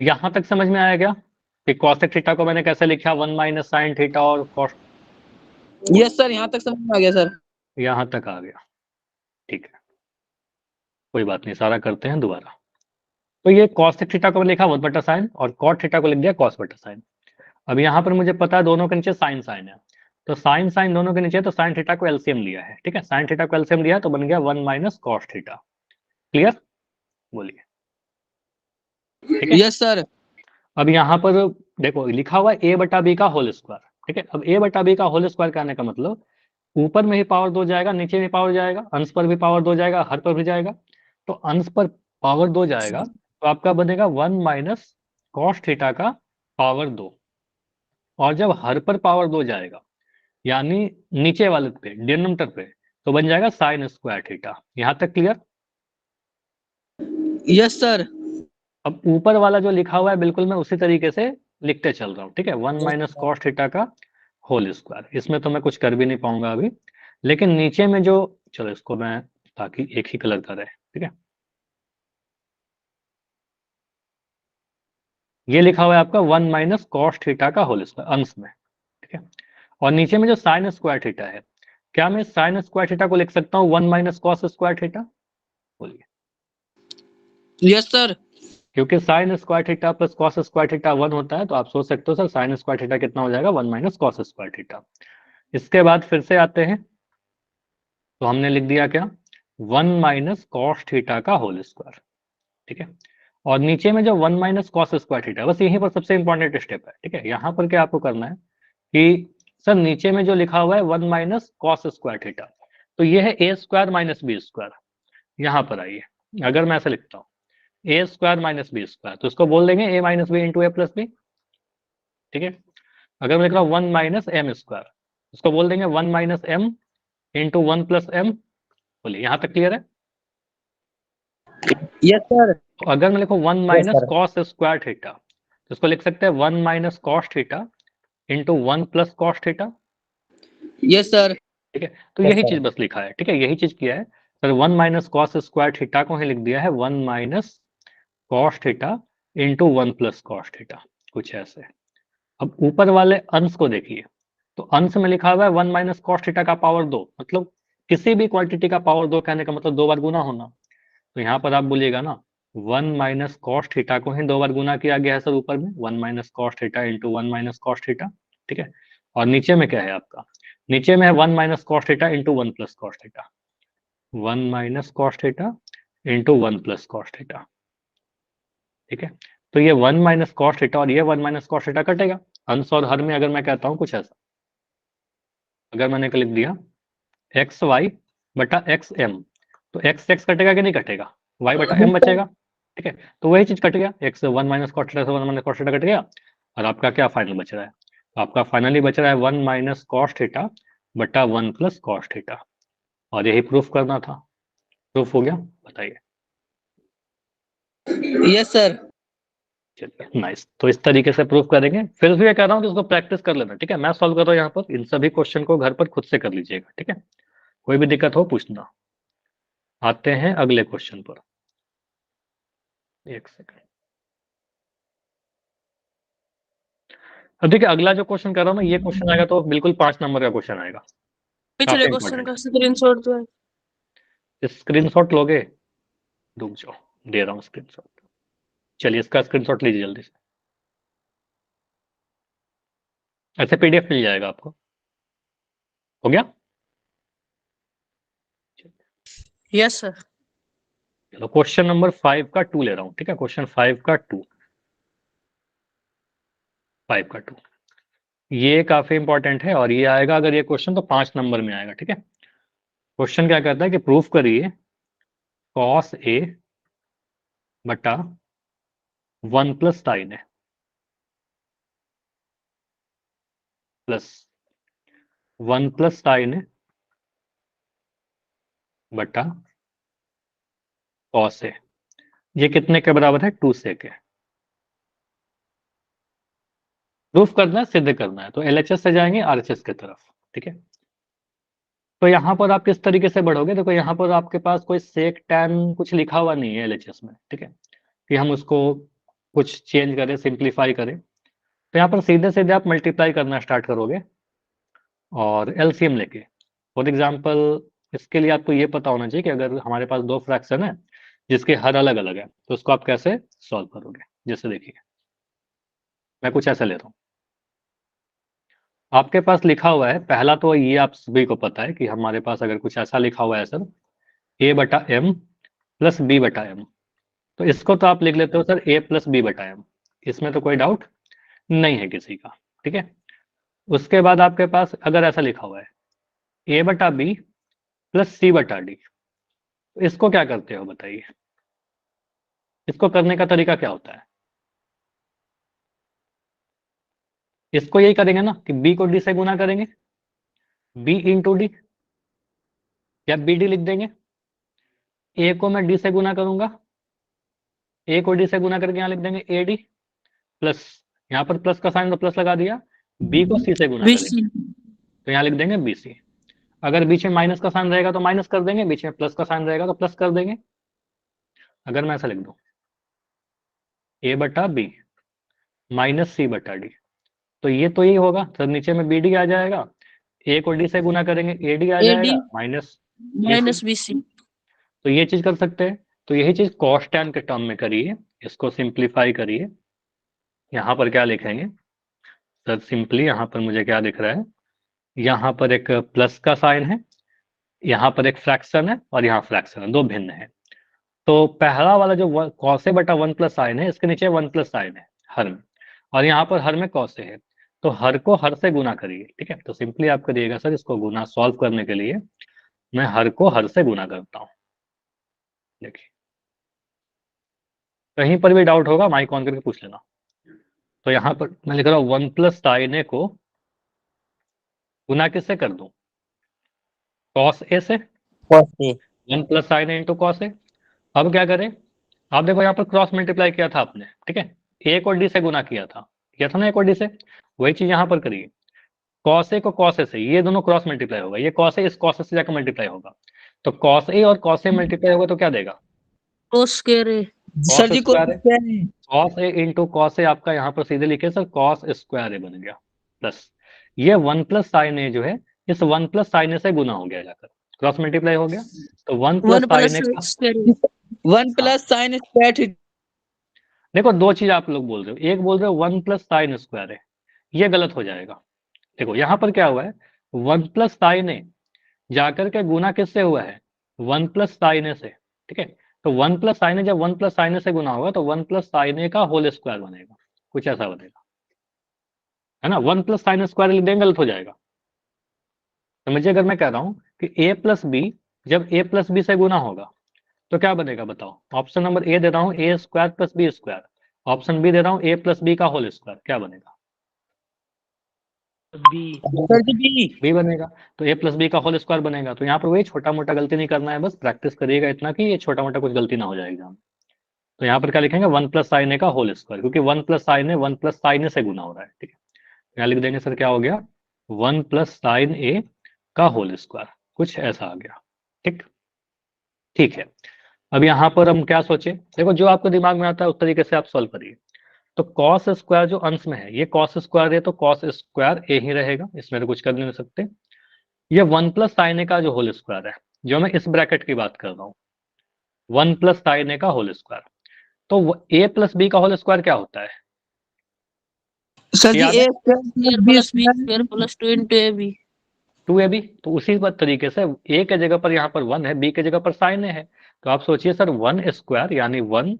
यहां तक समझ में आया क्या कि कॉसेक थीटा को मैंने कैसे लिखा, 1 माइनस साइन थीटा और कॉस, यस सर, यहाँ तक समझ में आ गया सर। यहां तक आ गया, ठीक है, कोई बात नहीं, सारा करते हैं दोबारा। तो ये कॉसेक थीटा को मैंने लिखा 1 बटा साइन और कॉट थीटा को लिख दिया कॉस बटा साइन। अब यहाँ पर मुझे पता है दोनों के नीचे साइन साइन है, तो साइन साइन दोनों के नीचे, तो साइन थीटा को एलसीएम लिया है, ठीक है, साइन थीटा को एलसीएम लिया तो बन गया 1 माइनस कॉस थीटा, क्लियर, बोलिए, ठीक है। Yes sir. अब यहाँ पर देखो लिखा हुआ ए बटा बी का होल स्क्वायर, ठीक है। अब ए बटा बी का होल स्क्वायर कहने का मतलब ऊपर में ही पावर 2 जाएगा, नीचे में पावर जाएगा, अंश पर भी पावर 2 जाएगा, हर पर भी जाएगा। तो अंश पर पावर 2 जाएगा तो आपका बनेगा 1 माइनस कॉस थीटा का पावर 2, और जब हर पर पावर 2 जाएगा यानी नीचे वाले पे डिनोमिनेटर पे, तो बन जाएगा साइन स्क्वायर थीटा। यहां तक क्लियर? Yes sir. अब ऊपर वाला जो लिखा हुआ है बिल्कुल मैं उसी तरीके से लिखते चल रहा हूँ, ठीक है, 1 माइनस कॉस थीटा का होल स्क्वायर। इसमें तो मैं कुछ कर भी नहीं पाऊंगा अभी, लेकिन नीचे में जो, चलो इसको मैं ताकि एक ही कलर का रहे, ठीक है, ये लिखा हुआ है आपका 1 माइनस कॉस थीटा का होल स्क्वायर अंश में, ठीक है। और नीचे में जो साइन स्क्वायर थीटा है, क्या मैं साइन स्क्वायर थीटा को लिख सकता हूँ 1 माइनस कॉस स्क्वायर थीटा, बोलिए। Yes sir. क्योंकि sine square theta plus cos square theta 1 होता है, तो आप सोच सकते हो सर साइन स्क्वायर थीटा कितना हो जाएगा, 1 माइनस कॉस स्क्वायर थीटा। इसके बाद फिर से आते हैं, तो हमने लिख दिया क्या, 1 माइनस कॉस थीटा का होल स्क्वायर, ठीक है। और नीचे में जो 1 माइनस कॉस स्क्वायर थीटा, बस यहीं पर सबसे इंपॉर्टेंट स्टेप है, ठीक है। यहाँ पर क्या आपको करना है कि सर नीचे में जो लिखा हुआ है 1 माइनस कॉस स्क्वायर थीटा, तो ये है ए स्क्वायर माइनस बी स्क्वायर। यहाँ पर आइए, अगर मैं ऐसे लिखता हूँ ए स्क्वायर माइनस बी स्क्वायर, तो इसको बोल देंगे ए minus B into A plus B, ठीक है। अगर मैं लिख रहा हूँ 1 माइनस एम स्क्वायर, उसको बोल देंगे 1 minus M into 1 plus M. बोलिए यहाँ तक क्लियर है? Yes sir. तो अगर मैं लिखूँ 1 माइनस कॉस स्क्वायर थीटा, तो इसको लिख सकते हैं 1 minus cos theta into 1 plus cos theta, yes sir. ठीक है। तो यही चीज बस लिखा है, ठीक है, यही चीज किया है sir. 1 minus cos square theta को ही लिख दिया है 1 minus cos theta into 1 plus cos theta, कुछ ऐसे। अब ऊपर वाले अंश को देखिए, तो अंश में लिखा हुआ है 1 माइनस कॉस थीटा का पावर 2, मतलब किसी भी क्वांटिटी का पावर 2 कहने का मतलब 2 बार गुना होना। तो यहाँ पर आप बोलिएगा ना 1 माइनस कॉस थीटा को ही 2 बार गुना किया गया है सर, ऊपर में 1 minus cos theta into 1 minus cos theta, ठीक है। और नीचे में क्या है आपका, नीचे में है 1 minus cos theta into 1 plus cos theta, 1 minus cos theta into 1 plus cos theta, ठीक है। तो ये 1 माइनस कॉस थीटा और ये 1 माइनस कॉस थीटा कटेगा अंश और हर में। अगर मैं कहता हूँ कुछ ऐसा, अगर मैंने लिख दिया एक्स वाई बटा एक्स एम, तो एक्स एक्स कटेगा कि नहीं कटेगा, वाई बटा एम बचेगा, ठीक है। तो वही चीज कट गया, एक्स 1 माइनस कॉस थीटा से 1 माइनस कॉस थीटा कट गया, और आपका क्या फाइनल बच रहा है, तो आपका फाइनली बच रहा है 1 माइनस कॉस थीटा बटा 1 प्लस कॉस थीटा। और यही प्रूफ करना था। प्रूफ हो गया, बताइए। Yes sir. चलिए नाइस, तो इस तरीके से प्रूफ करेंगे। फिर भी ये कह रहा हूँ कि इसको प्रैक्टिस कर लेना, ठीक है। मैं सॉल्व कर रहा हूँ यहाँ पर, इन सभी क्वेश्चन को घर पर खुद से कर लीजिएगा, ठीक है। कोई भी दिक्कत हो पूछना। आते हैं अगले क्वेश्चन पर, एक सेकंड। अब देखिए अगला जो क्वेश्चन कर रहा हूँ मैं, ये क्वेश्चन आएगा तो बिल्कुल 5 नंबर का क्वेश्चन आएगा। पिछले क्वेश्चन का स्क्रीनशॉट दो। स्क्रीनशॉट लोगे? रुक जाओ, दे रहा हूँ स्क्रीनशॉट। चलिए इसका स्क्रीनशॉट लीजिए जल्दी से, ऐसे पीडीएफ मिल जाएगा आपको। हो गया? Yes sir. चलो क्वेश्चन नंबर 5 का 2 ले रहा हूँ, ठीक है। क्वेश्चन 5 का 2, 5 का 2 ये काफी इंपॉर्टेंट है, और ये आएगा अगर ये क्वेश्चन तो 5 नंबर में आएगा, ठीक है। क्वेश्चन क्या कहता है कि प्रूफ करिए कॉस ए बटा 1 प्लस साइन ए प्लस 1 प्लस साइन ए बटा कॉस ए, ये कितने के बराबर है, 2 से के। प्रूफ करना है, सिद्ध करना है, तो एलएचएस से जाएंगे आरएचएस की तरफ, ठीक है। तो यहाँ पर आप किस तरीके से बढ़ोगे, देखो यहाँ पर आपके पास कोई सेक टैन कुछ लिखा हुआ नहीं है एलएचएस में, ठीक है, कि हम उसको कुछ चेंज करें, सिंप्लीफाई करें। तो यहाँ पर सीधे सीधे आप मल्टीप्लाई करना स्टार्ट करोगे और एलसीएम लेके। फॉर एग्जाम्पल इसके लिए आपको ये पता होना चाहिए कि अगर हमारे पास 2 फ्रैक्शन है जिसके हर अलग अलग है, तो उसको आप कैसे सॉल्व करोगे। जैसे देखिए मैं कुछ ऐसा ले रहा हूँ, आपके पास लिखा हुआ है, पहला तो ये आप सभी को पता है कि हमारे पास अगर कुछ ऐसा लिखा हुआ है सर ए बटा एम प्लस बी बटा एम, तो इसको तो आप लिख लेते हो सर ए प्लस बी बटा एम, इसमें तो कोई डाउट नहीं है किसी का, ठीक है। उसके बाद आपके पास अगर ऐसा लिखा हुआ है ए बटा बी प्लस सी बटा डी, तो इसको क्या करते हो बताइए, इसको करने का तरीका क्या होता है। इसको यही करेंगे ना कि बी को डी से गुना करेंगे, बी इंटू डी, या बी डी लिख देंगे। ए को मैं डी से गुना करूंगा, ए को डी से गुना करके यहाँ लिख देंगे ए डी प्लस, यहाँ पर प्लस का साइन तो प्लस लगा दिया, बी को सी से गुना करेंगे तो यहाँ लिख देंगे बी सी। अगर बीच में माइनस का साइन रहेगा तो माइनस कर देंगे, बीच में प्लस का साइन रहेगा तो प्लस कर देंगे। अगर मैं ऐसा लिख दूं ए बटा बी माइनस सी बटा डी, तो ये तो यही होगा सर, नीचे में बी डी आ जाएगा, ए को डी से गुना करेंगे ए डी आ जाएगा माइनस बीसी। तो ये चीज कर सकते हैं। तो यही चीज कॉस टैन के टर्म में करिए, इसको सिंप्लीफाई करिए। यहाँ पर क्या लिखेंगे सर, सिंपली यहाँ पर मुझे क्या दिख रहा है, यहाँ पर एक प्लस का साइन है यहाँ पर एक फ्रैक्शन है और यहाँ फ्रैक्शन है, दो भिन्न है। तो पहला वाला जो कॉस ए बटा 1 प्लस साइन है, इसके नीचे 1 प्लस साइन है हर में, और यहाँ पर हर में कॉस ए है, तो हर को हर से गुना करिए। ठीक है, तो सिंपली आप करिएगा सर, इसको गुना सॉल्व करने के लिए मैं हर को हर से गुना करता हूँ। देखिए, कहीं पर भी डाउट होगा माइक ऑन करके पूछ लेना। तो यहाँ पर मैं लिख रहा हूँ 1 प्लस साइन ए को गुना किससे कर दूं, कॉस ए से। cos A 1 plus sine A into cos A. अब क्या करें, आप देखो यहाँ पर क्रॉस मल्टीप्लाई किया था आपने, ठीक है, ए को डी से गुना किया था ना, ए को डी से, वही चीज यहाँ पर करिए। कॉस ए को कॉस ए से, ये दोनों क्रॉस मल्टीप्लाई होगा, ये कॉस ए इस कॉस ए से जाकर मल्टीप्लाई होगा, तो कॉस ए और कॉस ए मल्टीप्लाई होगा तो क्या देगा, cos square A, sir ji square है। cos A cos A into cos A आपका यहाँ पर सीधे लिखे सर कॉस स्क्वायर ए बन गया, प्लस ये 1 प्लस साइन ए जो है इस 1 प्लस साइन ए से गुना हो गया, जाकर क्रॉस मल्टीप्लाई हो गया, तो 1 प्लस 1 plus साइन ए का, square A, 1 plus sin square theta देखो दो चीज आप लोग बोल रहे हो, एक बोल रहे हो 1 प्लस साइन स्क्वायर है, ये गलत हो जाएगा। देखो यहाँ पर क्या हुआ है, 1 प्लस साइन ए जाकर के गुना किससे हुआ है, 1 प्लस साइन ए से। ठीक है, तो 1 प्लस साइन ए जब 1 प्लस साइन ए से गुना होगा तो 1 प्लस साइन ए का होल स्क्वायर बनेगा, कुछ ऐसा बनेगा, है ना। 1 प्लस साइन स्क्वायर लिख देंगे गलत हो जाएगा। समझिए, अगर मैं कह रहा हूं कि a प्लस बी जब a प्लस बी से गुना होगा तो क्या बनेगा बताओ। ऑप्शन नंबर ए दे रहा हूं A square plus B square, option B दे रहा हूं ए प्लस बी का होल स्क्वायर, क्या बनेगा, सर जी B बी बनेगा। तो ए प्लस बी का होल स्क्वायर बनेगा। तो यहाँ पर वही छोटा मोटा गलती नहीं करना है, बस प्रैक्टिस करिएगा इतना कि ये छोटा मोटा कुछ गलती ना हो जाए एग्जाम। तो यहाँ पर क्या लिखेंगे, 1 प्लस साइन ए का होल स्क्वायर, क्योंकि 1 प्लस साइन ए 1 प्लस साइन ए से गुना हो रहा है। ठीक है, यहाँ लिख देंगे सर क्या हो गया, 1 प्लस साइन ए का होल स्क्वायर, कुछ ऐसा आ गया। ठीक ठीक है, अब यहाँ पर हम क्या सोचे, देखो जो आपको दिमाग में आता है उस तरीके से आप सॉल्व करिए। तो कॉस स्क्वायर जो अंश में है ये कॉस स्क्वायर है, तो कॉस स्क्वायर ए ही रहेगा, इसमें तो कुछ कर नहीं सकते। ये 1 प्लस साइन ए का जो होल स्क्वायर है, जो मैं इस ब्रैकेट की बात कर रहा हूँ, 1 प्लस साइन ए का होल स्क्वायर, तो ए प्लस बी का होल स्क्वायर क्या होता है, सर जी याद है, A square square plus B square plus 2 into AB, 2ab। तो उसी तरीके से ए के जगह पर यहाँ पर 1 है, बी के जगह पर साइन ए है, तो आप सोचिए सर 1 स्क्वायर यानी 1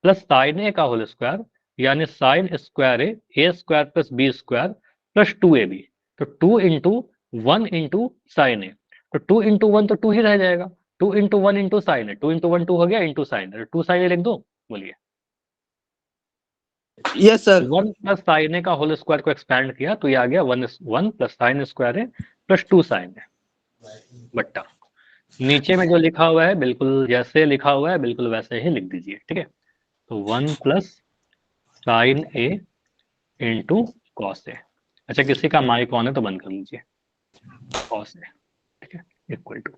प्लस साइन ए का होल स्क्वायर यानी sine square A square plus B square plus 2ab। तो 2 इंटू 1 इंटू साइन ए, तो 2 इंटू 1 तो 2 ही रह जाएगा, 2 इंटू 1 इंटू साइन ए, 2 इंटू 1 2 हो गया, इंटू साइन ए, 2 साइन ए लिख दो, बोलिए। Yes sir 1 plus sine A का होल स्क्वायर को एक्सपैंड किया तो ये आ गया 1 प्लस साइन स्क्वायर ए प्लस 2 साइन ए बट्टा नीचे में जो लिखा हुआ है बिल्कुल जैसे लिखा हुआ है बिल्कुल वैसे ही लिख दीजिए। ठीक है, तो 1 plus sine A into cos ए। अच्छा, किसी का माइक ऑन है तो बंद कर लीजिए, कॉस ए। ठीक है, इक्वल टू,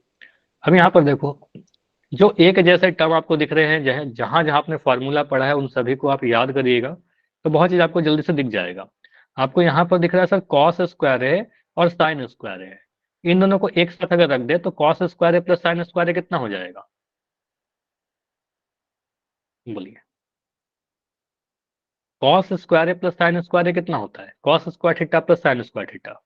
अब यहाँ पर देखो जो एक जैसे टर्म आपको दिख रहे हैं, जहां जहां आपने फॉर्मूला पढ़ा है उन सभी को आप याद करिएगा, तो बहुत चीज आपको जल्दी से दिख जाएगा। आपको यहाँ पर दिख रहा है सर कॉस स्क्वायर है और साइन स्क्वायर है, इन दोनों को एक साथ अगर रख दे तो कॉस स्क्वायर है प्लस साइन स्क्वायर है कितना हो जाएगा, बोलिए। कॉस स्क्वायर है प्लस साइन स्क्वायर है कितना होता है, cos square theta plus sign square theta,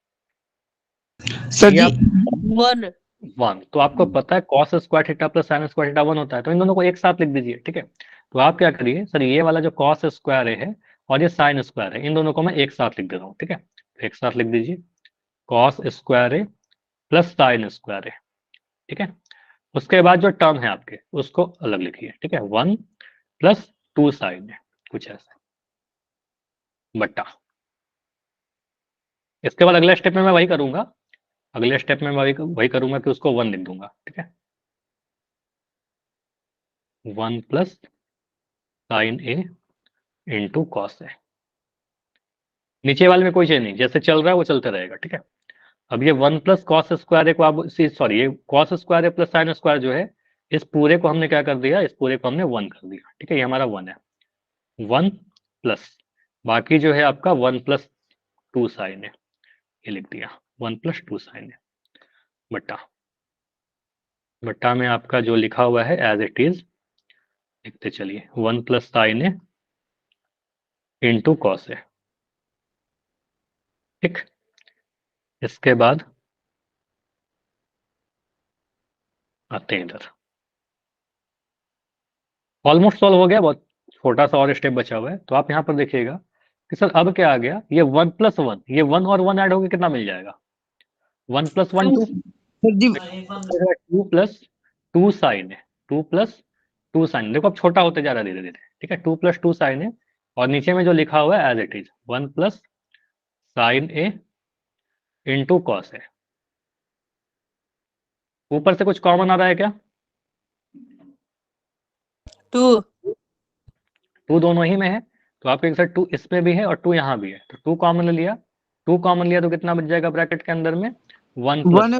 sir ये जी 1, 1। तो आपको पता है cos square theta plus sign square theta 1 होता है, तो इन दोनों को एक साथ लिख दीजिए। ठीक है, तो आप क्या करिए सर, ये वाला जो कॉस स्क्वायर है और ये साइन स्क्वायर है, इन दोनों को मैं एक साथ लिख दे रहा हूँ। ठीक है, तो एक साथ लिख दीजिए, कॉस स्क्वायर है प्लस साइन स्क्वायर है। ठीक है, उसके बाद जो टर्म है आपके उसको अलग लिखिए। ठीक है, 1 प्लस 2 साइन है, कुछ ऐसा बट्टा। इसके बाद अगले स्टेप में मैं वही करूंगा, अगले स्टेप में मैं वही करूंगा कि उसको 1 लिख दूंगा। ठीक है, 1 plus sine A into cos ए। नीचे वाले में कोई चीज नहीं, जैसे चल रहा है वो चलते रहेगा। ठीक है, अब ये 1 प्लस कॉस स्क्वायर को आप सॉरी ये cos square plus sine square जो है इस पूरे को हमने क्या कर दिया, इस पूरे को हमने 1 कर दिया। ठीक है, ये हमारा 1 है, 1 प्लस बाकी जो है आपका 1 प्लस 2 साइन है, ये लिख दिया 1 प्लस 2 साइन है बट्टा बट्टा में आपका जो लिखा हुआ है एज इट इज लिखते चलिए, 1 प्लस साइन है इंटू कॉस है। ठीक, इसके बाद आते हैं इधर। ऑलमोस्ट सॉल्व हो गया, बहुत छोटा सा और स्टेप बचा हुआ है। तो आप यहाँ पर देखिएगा कि सर अब क्या आ गया, ये 1+1, ये 1 और 1 ऐड होकर कितना मिल जाएगा, 1+1 2, सर जी 2+2 साइन है, 2+2 साइन, देखो अब छोटा होते जा रहा है धीरे धीरे, ठीक है, 2+2 साइन है, और नीचे में जो लिखा हुआ है as it is 1+sin A into cos है। ऊपर से कुछ कॉमन आ रहा है क्या, 2 2 दोनों ही में है, तो आपके एक साथ 2 इसमें भी है और 2 यहाँ भी है, तो 2 कॉमन लिया, 2 कॉमन लिया तो कितना बच जाएगा ब्रैकेट के अंदर में, 1 1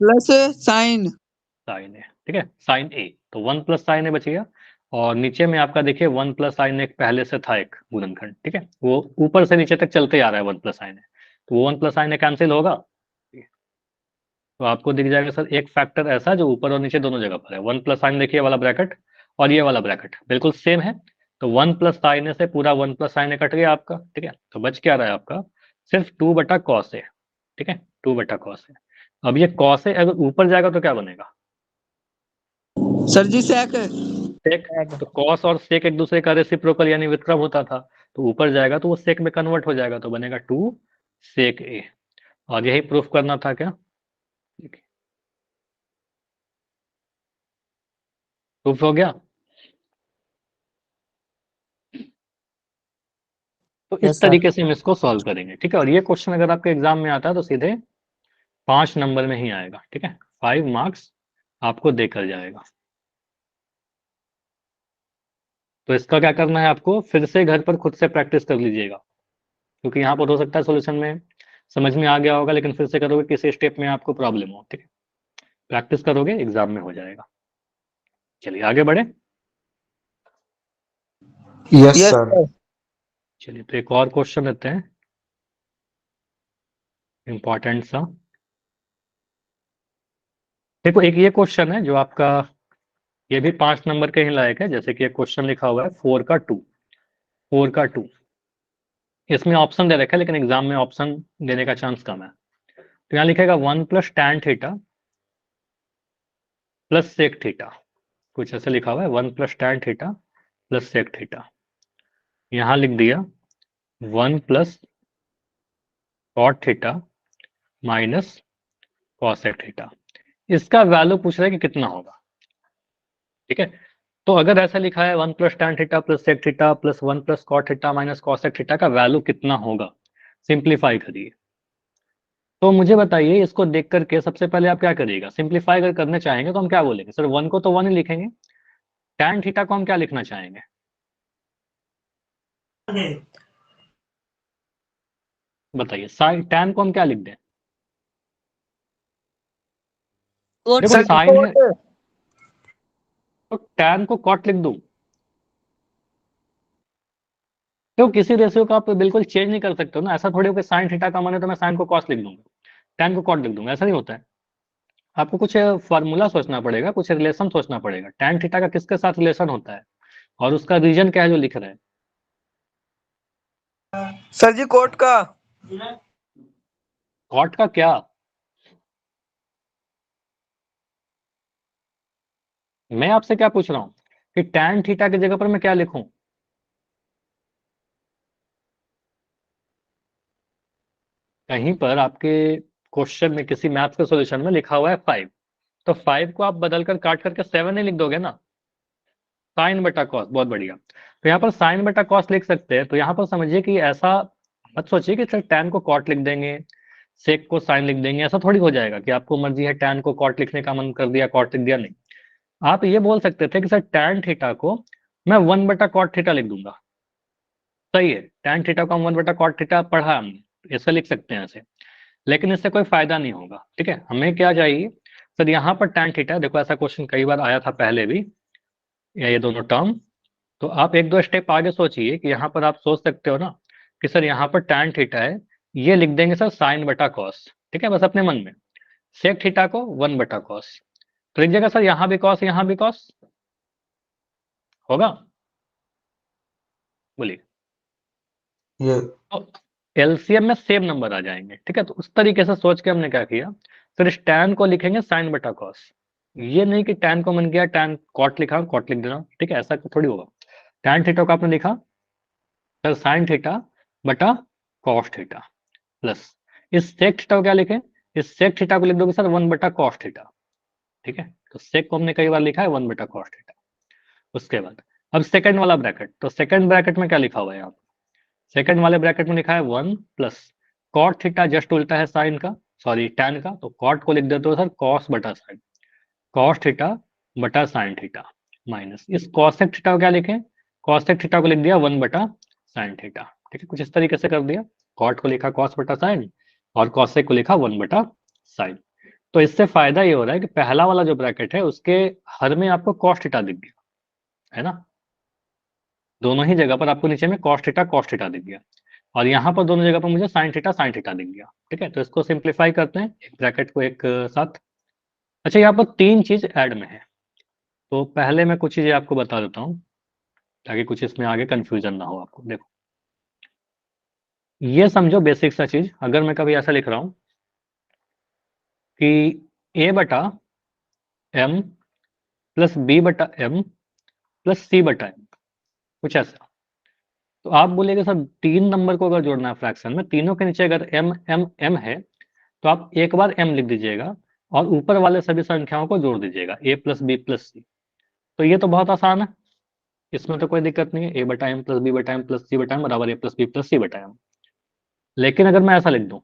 प्लस साइन साइन है, ठीक है, साइन ए, तो 1+sin A बच गया। और नीचे में आपका देखिए 1+sin A पहले से था एक गुणनखंड, ठीक है, वो ऊपर से नीचे तक चलते आ रहा है 1+sin A, तो वो 1+sin A कैंसिल होगा, तो आपको दिख जाएगा सर एक फैक्टर ऐसा जो ऊपर और नीचे दोनों जगह पर है। 1+sin देखिए वाला ब्रैकेट और ये वाला ब्रैकेट बिल्कुल सेम है, तो 1+sin A से पूरा 1+sin A कट गया आपका, ठीक है, तो बच क्या रहा है आपका, सिर्फ 2/cos A, ठीक है, 2/cos A। अब ये cos A अगर ऊपर जाएगा तो क्या बनेगा, सर जी सेक सेक, तो कॉस और सेक एक दूसरे का रेसिप्रोकल यानी व्युत्क्रम होता था, तो ऊपर जाएगा तो वो सेक में कन्वर्ट हो जाएगा, तो बनेगा 2 sec A, और यही प्रूफ करना था क्या, प्रूफ हो गया। तो Yes, इस sir. तरीके से हम इसको सॉल्व करेंगे, ठीक है, और ये क्वेश्चन अगर आपके एग्जाम में आता है तो सीधे 5 नंबर में ही आएगा, ठीक है, 5 मार्क्स आपको देकर जाएगा। तो इसका क्या करना है, आपको फिर से घर पर खुद से प्रैक्टिस कर लीजिएगा, क्योंकि यहाँ पर हो सकता है सॉल्यूशन में समझ में आ गया होगा, लेकिन फिर से करोगे किसी स्टेप में आपको प्रॉब्लम हो, ठीक है, प्रैक्टिस करोगे एग्जाम में हो जाएगा। चलिए आगे बढ़े। Yes, yes sir. सर चलिए तो एक और क्वेश्चन लेते हैं, इंपॉर्टेंट सा। देखो एक ये क्वेश्चन है जो आपका, ये भी 5 नंबर के ही लायक है, जैसे कि एक क्वेश्चन लिखा हुआ है 4 का 2, इसमें ऑप्शन दे रखा है लेकिन एग्जाम में ऑप्शन देने का चांस कम है, तो यहाँ लिखेगा 1+tan theta plus sec theta, कुछ ऐसे लिखा हुआ है 1+tan theta plus sec theta, यहाँ लिख दिया 1+cot theta minus cosec theta, इसका वैल्यू पूछ रहा है कि कितना होगा, ठीक है, तो अगर ऐसा लिखा है 1+tan theta plus sec theta plus 1+cot theta minus cosec theta का वैल्यू कितना होगा, सिंप्लीफाई करिए। तो मुझे बताइए इसको देख करके सबसे पहले आप क्या करिएगा, सिंप्लीफाई अगर करने चाहेंगे तो हम क्या बोलेंगे, सर 1 को तो 1 ही लिखेंगे, tan थीटा को हम क्या लिखना चाहेंगे, बताइए, साइन tan को हम क्या लिख दें, cot देखो सर साइन है तो tan को cot लिख दूं, तो किसी रेशियो का आप बिल्कुल चेंज नहीं कर सकते हो ना, ऐसा थोड़ी हो कि साइन थीटा का माने तो मैं साइन को cos लिख दूंगा, tan को cot लिख दूंगा, ऐसा नहीं होता है, आपको कुछ फार्मूला सोचना पड़ेगा, कुछ रिलेशन सोचना पड़ेगा, tan थीटा का किसके साथ रिलेशन होता है और उसका रीजन क्या है जो लिख रहे हैं, सर जी कोट का cot का क्या, मैं आपसे क्या पूछ रहा हूं कि tan थीटा की जगह पर मैं क्या लिखूं, कहीं पर आपके क्वेश्चन में किसी मैथ्स के सॉल्यूशन में लिखा हुआ है 5, तो 5 को आप बदल कर काट करके 7 नहीं लिख दोगे ना, साइन बटा कॉस, बहुत बढ़िया, तो यहाँ पर साइन बटा कॉस लिख सकते हैं, तो यहाँ पर समझिए कि ऐसा मत सोचिए कि सर tan को कॉट लिख देंगे सेक को साइन लिख देंगे, ऐसा थोड़ी हो जाएगा कि आपको मर्जी है tan को कॉट लिखने का मन कर दिया कॉट लिख दिया, नहीं, आप ये बोल सकते थे कि सर tan थीटा को मैं 1/cot थीटा लिख दूंगा, सही है, tan थीटा को हम 1/cot थीटा पढ़ा हमने, ऐसा लिख सकते हैं ऐसे, लेकिन इससे कोई फायदा नहीं होगा, ठीक है, हमें क्या चाहिए, सर यहाँ पर tan थीटा, देखो ऐसा क्वेश्चन कई बार आया था पहले भी, या ये दोनों टर्म, तो आप एक दो स्टेप आगे सोचिए कि यहाँ पर आप सोच सकते हो ना कि सर यहाँ पर tan थीटा है, ये लिख देंगे सर साइन बटा कॉस, ठीक है, बस अपने मन में, सेक थीटा को 1/cos, तो लिख जाएगा सर यहाँ भी कॉस यहाँ भी कॉस, होगा, बोलिए, Yeah. तो एलसीएम में सेम नंबर आ जाएंगे, ठीक है, तो उस तरीके से सोच के हमने क्या किया, फिर इस tan को लिखेंगे साइन बटा कॉस, ये नहीं कि tan कॉमन गया, tan cot लिखा, cot लिख देना, ठीक है, ऐसा थोड़ी होगा। tan थीटा को आपने लिखा सर sin थीटा बटा cos थीटा, प्लस इस sec थीटा को क्या लिखें, इस sec थीटा को लिख दोगे सर 1 बटा cos थीटा, ठीक है, तो sec को हमने कई बार लिखा है 1 बटा cos थीटा। उसके बाद अब सेकंड वाला ब्रैकेट, तो सेकंड ब्रैकेट में क्या लिखा हुआ है यहाँ, सेकंड वाले ब्रैकेट में लिखा है 1 प्लस cot थीटा जस्ट उल्टा है sin का, सॉरी tan का, तो cot को लिख देते हो सर cos बटा sin, cos थीटा बटा sin थीटा, माइनस इस cosec थीटा को क्या लिखें, cosec थीटा को लिख दिया 1 बटा sin थीटा, ठीक है, कुछ इस तरीके से कर दिया, cot को लिखा cos बटा sin और cosec को लिखा 1 बटा sin। तो इससे फायदा ये हो रहा है कि पहला वाला जो ब्रैकेट है उसके हर में आपको cos थीटा दिख गया, है ना, दोनों ही जगह पर आपको नीचे में cos थीटा दिख गया, और यहाँ पर दोनों जगह पर मुझे sin थीटा दिख गया, ठीक है, तो इसको सिंप्लीफाई करते हैं, एक ब्रैकेट को एक साथ। अच्छा, यहाँ पर तीन चीज ऐड में है, तो पहले मैं कुछ चीजें आपको बता देता हूँ ताकि कुछ इसमें आगे कंफ्यूजन ना हो आपको। देखो, ये समझो बेसिक सा चीज, अगर मैं कभी ऐसा लिख रहा हूं कि a बटा m प्लस b बटा m प्लस c बटा m, कुछ ऐसा, तो आप बोलेंगे सर 3 नंबर को अगर जोड़ना है फ्रैक्शन में, तीनों के नीचे अगर m m m है तो आप एक बार m लिख दीजिएगा और ऊपर वाले सभी संख्याओं को जोड़ दीजिएगा a plus b plus c, तो ये तो बहुत आसान है, इसमें तो कोई दिक्कत नहीं है, a बटा m प्लस b बटा m प्लस c बटा m बराबर a plus b plus c बटा m। लेकिन अगर मैं ऐसा लिख दूं,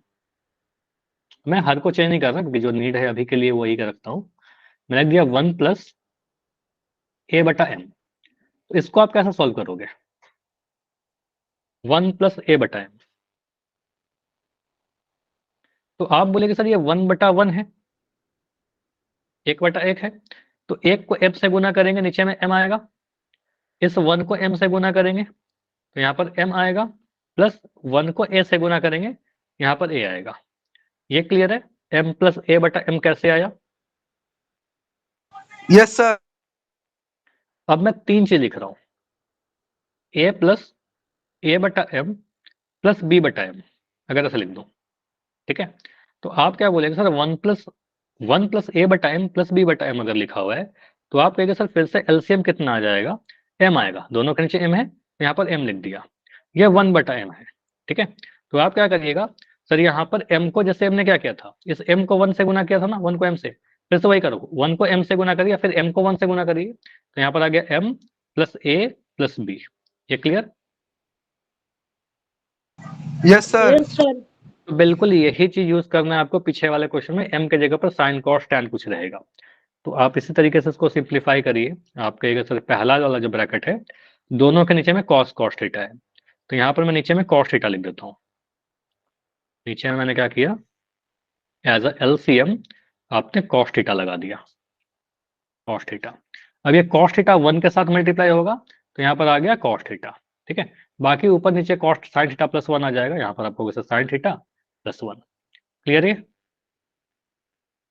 मैं हर को चेंज नहीं कर रहा क्योंकि जो नीड है अभी के लिए वही कर रखता हूं, मैंने दिया 1 प्लस a बटा m, तो इसको आप कैसे सॉल्व करोगे, 1 प्लस a बटा m, तो आप बोलेंगे सर ये 1 बटा 1 है, 1 बटा 1 है, तो 1 को m से गुना करेंगे नीचे में m आएगा, इस 1 को m से गुना करेंगे तो यहाँ पर m आएगा, प्लस 1 को a से गुना करेंगे यहाँ पर a आएगा। ये क्लियर है, m प्लस a बटा m कैसे आया। Yes sir. अब मैं तीन चीज लिख रहा हूं, a प्लस a बटा m प्लस b बटा m, अगर ऐसा लिख दूं, ठीक है, तो आप क्या बोलेंगे सर 1 प्लस a बटा m प्लस b बटा m अगर लिखा हुआ है तो आप कहेंगे सर फिर से एलसीएम कितना आ जाएगा, m आएगा, दोनों के नीचे m है तो यहाँ पर m लिख दिया, ये 1 बटा m है, ठीक है, तो आप क्या करिएगा सर यहाँ पर m को, जैसे हमने क्या किया था, इस m को 1 से गुना किया था ना, 1 को m से, फिर से वही करो, 1 को m से गुना करिए फिर m को 1 से गुना करिए, तो यहाँ पर आ गया m plus a plus b। ये क्लियर। Yes sir. तो बिल्कुल यही चीज यूज करना है आपको, पीछे वाले क्वेश्चन में m की जगह पर साइन कॉस टैन कुछ रहेगा, तो आप इसी तरीके से इसको सिंप्लीफाई करिए। आप कहिएगा सर पहला वाला जो ब्रैकेट है दोनों के नीचे में कॉस थीटा है, तो यहाँ पर मैं नीचे में कॉस थीटा लिख देता हूँ, नीचे में मैंने क्या किया, एज अ एलसीएम आपने कॉस थीटा लगा दिया, कॉस थीटा। अब ये कॉस थीटा 1 के साथ मल्टीप्लाई होगा तो यहाँ पर आ गया कॉस थीटा, ठीक है, बाकी ऊपर नीचे कॉस साइन थीटा प्लस 1 आ जाएगा, यहाँ पर आपको वैसे साइन थीटा प्लस 1। क्लियर है,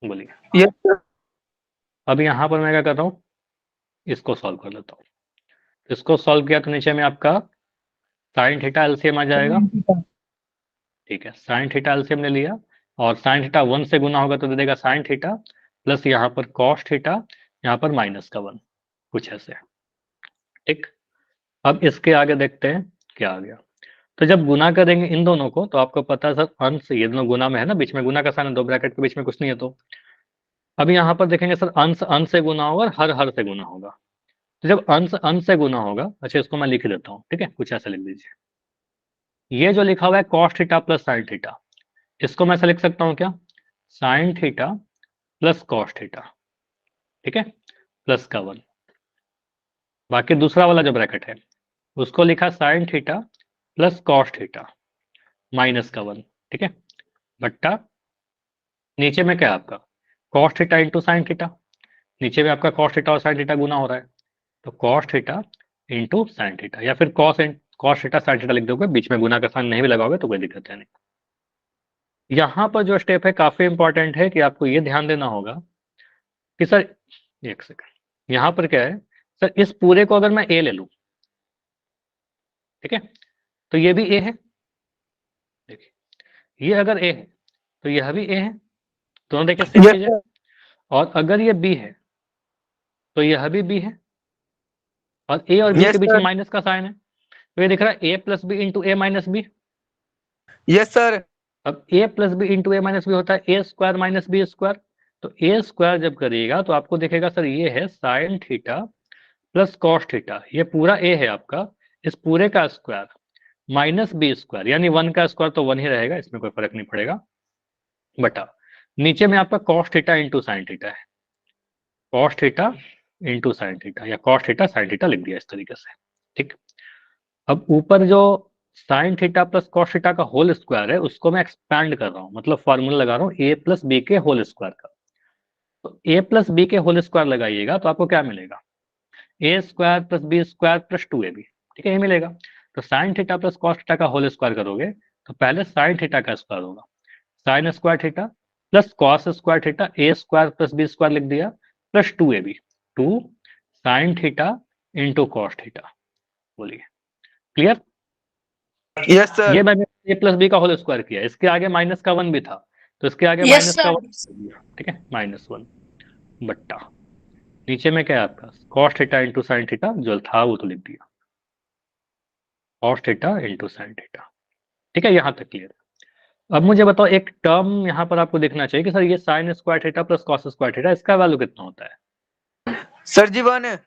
बोलिए। Yes sir. अब यहाँ पर मैं क्या कर रहा हूँ, इसको सॉल्व कर लेता हूँ, इसको सॉल्व किया तो नीचे में आपका साइन थीटा एलसीएम आ जाएगा, ठीक है, साइन थीटा एलसीएम ले लिया और साइन थीटा 1 से गुना होगा तो दे देगा साइन थीटा प्लस यहाँ पर कॉस थीटा, यहाँ पर माइनस का 1, कुछ ऐसे, ठीक। अब इसके आगे देखते हैं क्या आ गया, तो जब गुना करेंगे इन दोनों को तो आपको पता है सर अंश, ये दोनों गुना में है ना, बीच में गुना का साइन है, दो ब्रैकेट के बीच में कुछ नहीं है, तो अब यहाँ पर देखेंगे सर अंश अंश से गुना होगा और हर हर से गुना होगा, तो जब अंश अंश से गुना होगा, अच्छा इसको मैं लिख देता हूँ, ठीक है, कुछ ऐसा लिख दीजिए, ये जो लिखा हुआ है cos theta plus sine theta, इसको मैं ऐसा लिख सकता हूँ क्या, sign theta plus cos theta, ठीक है, प्लस का 1, बाकी दूसरा वाला जो ब्रैकेट है उसको लिखा sign theta plus cos theta minus का 1, ठीक है, बट्टा नीचे में क्या है आपका cos theta into sine theta, नीचे में आपका कॉस थीटा और साइन थीटा गुना हो रहा है, तो cos theta into sine theta, या फिर कॉस थीटा साइन थीटा लिख दोगे, बीच में गुना का साइन नहीं भी लगाओगे तो कोई दिक्कत है नहीं। यहाँ पर जो स्टेप है काफी इंपॉर्टेंट है कि आपको ये ध्यान देना होगा कि सर, एक सेकंड, यहाँ पर क्या है सर, इस पूरे को अगर मैं ए ले लूं, ठीक है, तो ये भी ए है, देखिए ये अगर ए है तो यह भी ए है, दोनों देखिए सेम चीज है, और अगर ये बी है तो यह भी बी है और ए और बी Yes, के बीच sir. में माइनस का साइन है, तो ये दिख रहा है ए प्लस बी इंटू ए माइनस बी। Yes, sir. अब ए प्लस बी इंटू ए माइनस बी होता है ए स्क्वायर माइनस बी स्क्वायर। तो ए स्क्वायर जब करिएगा तो आपको दिखेगा सर ये है sign theta plus cos theta, ये पूरा ए है आपका, इस पूरे का स्क्वायर माइनस बी स्क्वायर, यानी 1 का स्क्वायर तो 1 ही रहेगा, इसमें कोई फर्क नहीं पड़ेगा, बटा नीचे में आपका cos theta into sine theta है, cos theta into sine theta या कॉस थीटा साइन थीटा लिख दिया इस तरीके से। ठीक, अब ऊपर जो sine theta plus cos theta का होल स्क्वायर है उसको मैं एक्सपैंड कर रहा हूँ, मतलब फॉर्मूला लगा रहा हूँ ए प्लस बी के होल स्क्वायर का। तो ए प्लस बी के होल स्क्वायर लगाइएगा तो आपको क्या मिलेगा, A square plus B square plus 2ab, ठीक है, ये मिलेगा। तो sine theta plus cos theta का होल स्क्वायर करोगे तो पहले साइन थीटा का स्क्वायर होगा, sine square theta plus cos square theta, A square plus B square लिख दिया plus 2ab, 2 sine theta into cos theta. बोलिए क्लियर? Yes, sir. ये मैंने ए प्लस बी का होल स्क्वायर किया, इसके आगे माइनस का 1 भी था तो इसके आगे Yes, माइनस का sir. 1 दिया, ठीक है, -1 बट्टा नीचे में क्या है आपका cos theta into sine theta, जो था वो तो लिख दिया cos theta into sine theta. ठीक है, यहाँ तक क्लियर। अब मुझे बताओ एक टर्म यहाँ पर आपको देखना चाहिए कि सर ये sign square theta plus cos square theta, इसका वैल्यू कितना होता है? Sir जी 1.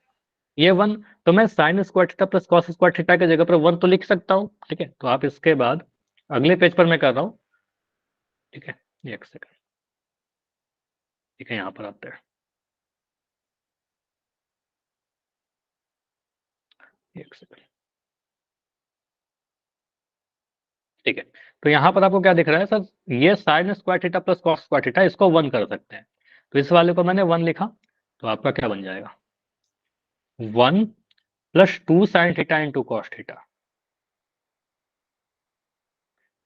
ये 1, तो मैं sign square theta plus cos square theta की जगह पर 1 तो लिख सकता हूँ। ठीक है, तो आप इसके बाद अगले पेज पर मैं कर रहा हूँ। ठीक है, एक सेकंड, ठीक है, यहाँ पर आते हैं, एक सेकंड। ठीक है, तो यहाँ पर आपको क्या दिख रहा है सर, ये sign square theta plus cos square theta, इसको 1 कर सकते हैं, तो इस वाले को मैंने 1 लिखा, तो आपका क्या बन जाएगा 1 plus 2 sine theta into cos theta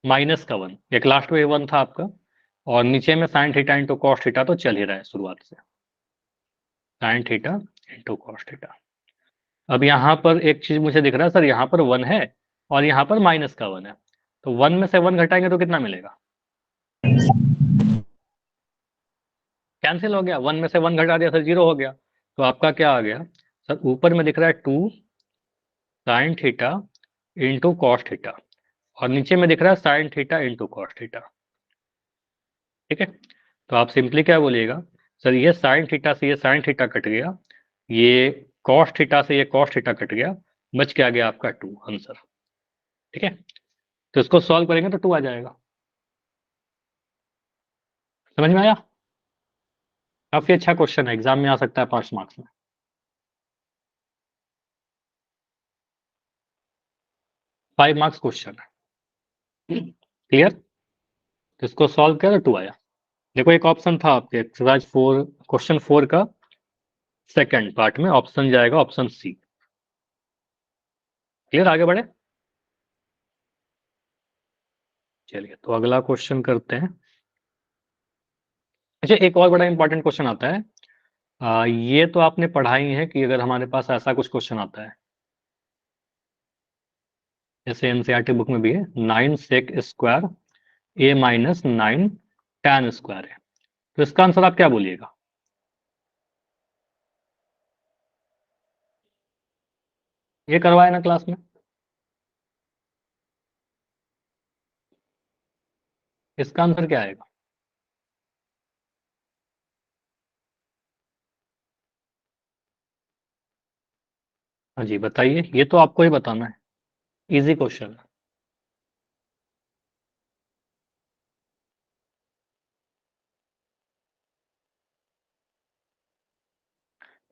minus का 1, एक लास्ट में 1 था आपका, और नीचे में sine theta into cos theta तो चल ही रहा है शुरुआत से, sine theta into cos theta. अब यहाँ पर एक चीज मुझे दिख रहा है सर, यहाँ पर 1 है और यहाँ पर माइनस का 1 है, तो 1 में से 1 घटाएंगे तो कितना मिलेगा, कैंसिल हो गया, 1 में से 1 घटा दिया सर 0 हो गया। तो आपका क्या आ गया सर, ऊपर में दिख रहा है 2 sine theta into cos theta और नीचे में दिख रहा है sine theta into cos theta. ठीक है, तो आप सिंपली क्या बोलिएगा सर, ये साइन थीटा से ये साइन थीटा कट गया, ये कॉस थीटा से ये कॉस थीटा कट गया, बच के आ गया आपका 2 आंसर। ठीक है, तो इसको सॉल्व करेंगे तो 2 आ जाएगा। समझ में आया? काफी अच्छा क्वेश्चन है, एग्जाम में आ सकता है 5 मार्क्स में। 5 मार्क्स क्वेश्चन है, क्लियर? तो इसको सॉल्व किया तो 2 आया। देखो एक ऑप्शन था आपके एक्सरसाइज 4 क्वेश्चन 4 का सेकंड पार्ट में, ऑप्शन जाएगा ऑप्शन सी। क्लियर, आगे बढ़े? चलिए तो अगला क्वेश्चन करते हैं। अच्छा, एक और बड़ा इंपॉर्टेंट क्वेश्चन आता है, ये तो आपने पढ़ा ही है कि अगर हमारे पास ऐसा कुछ क्वेश्चन आता है, जैसे एनसीईआरटी बुक में भी है 9 सेक स्क्वायर ए माइनस 9 tan स्क्वायर है, तो इसका आंसर आप क्या बोलिएगा? ये करवाए ना क्लास में? इसका आंसर क्या आएगा? हाँ जी बताइए, ये तो आपको ही बताना है, इजी क्वेश्चन है।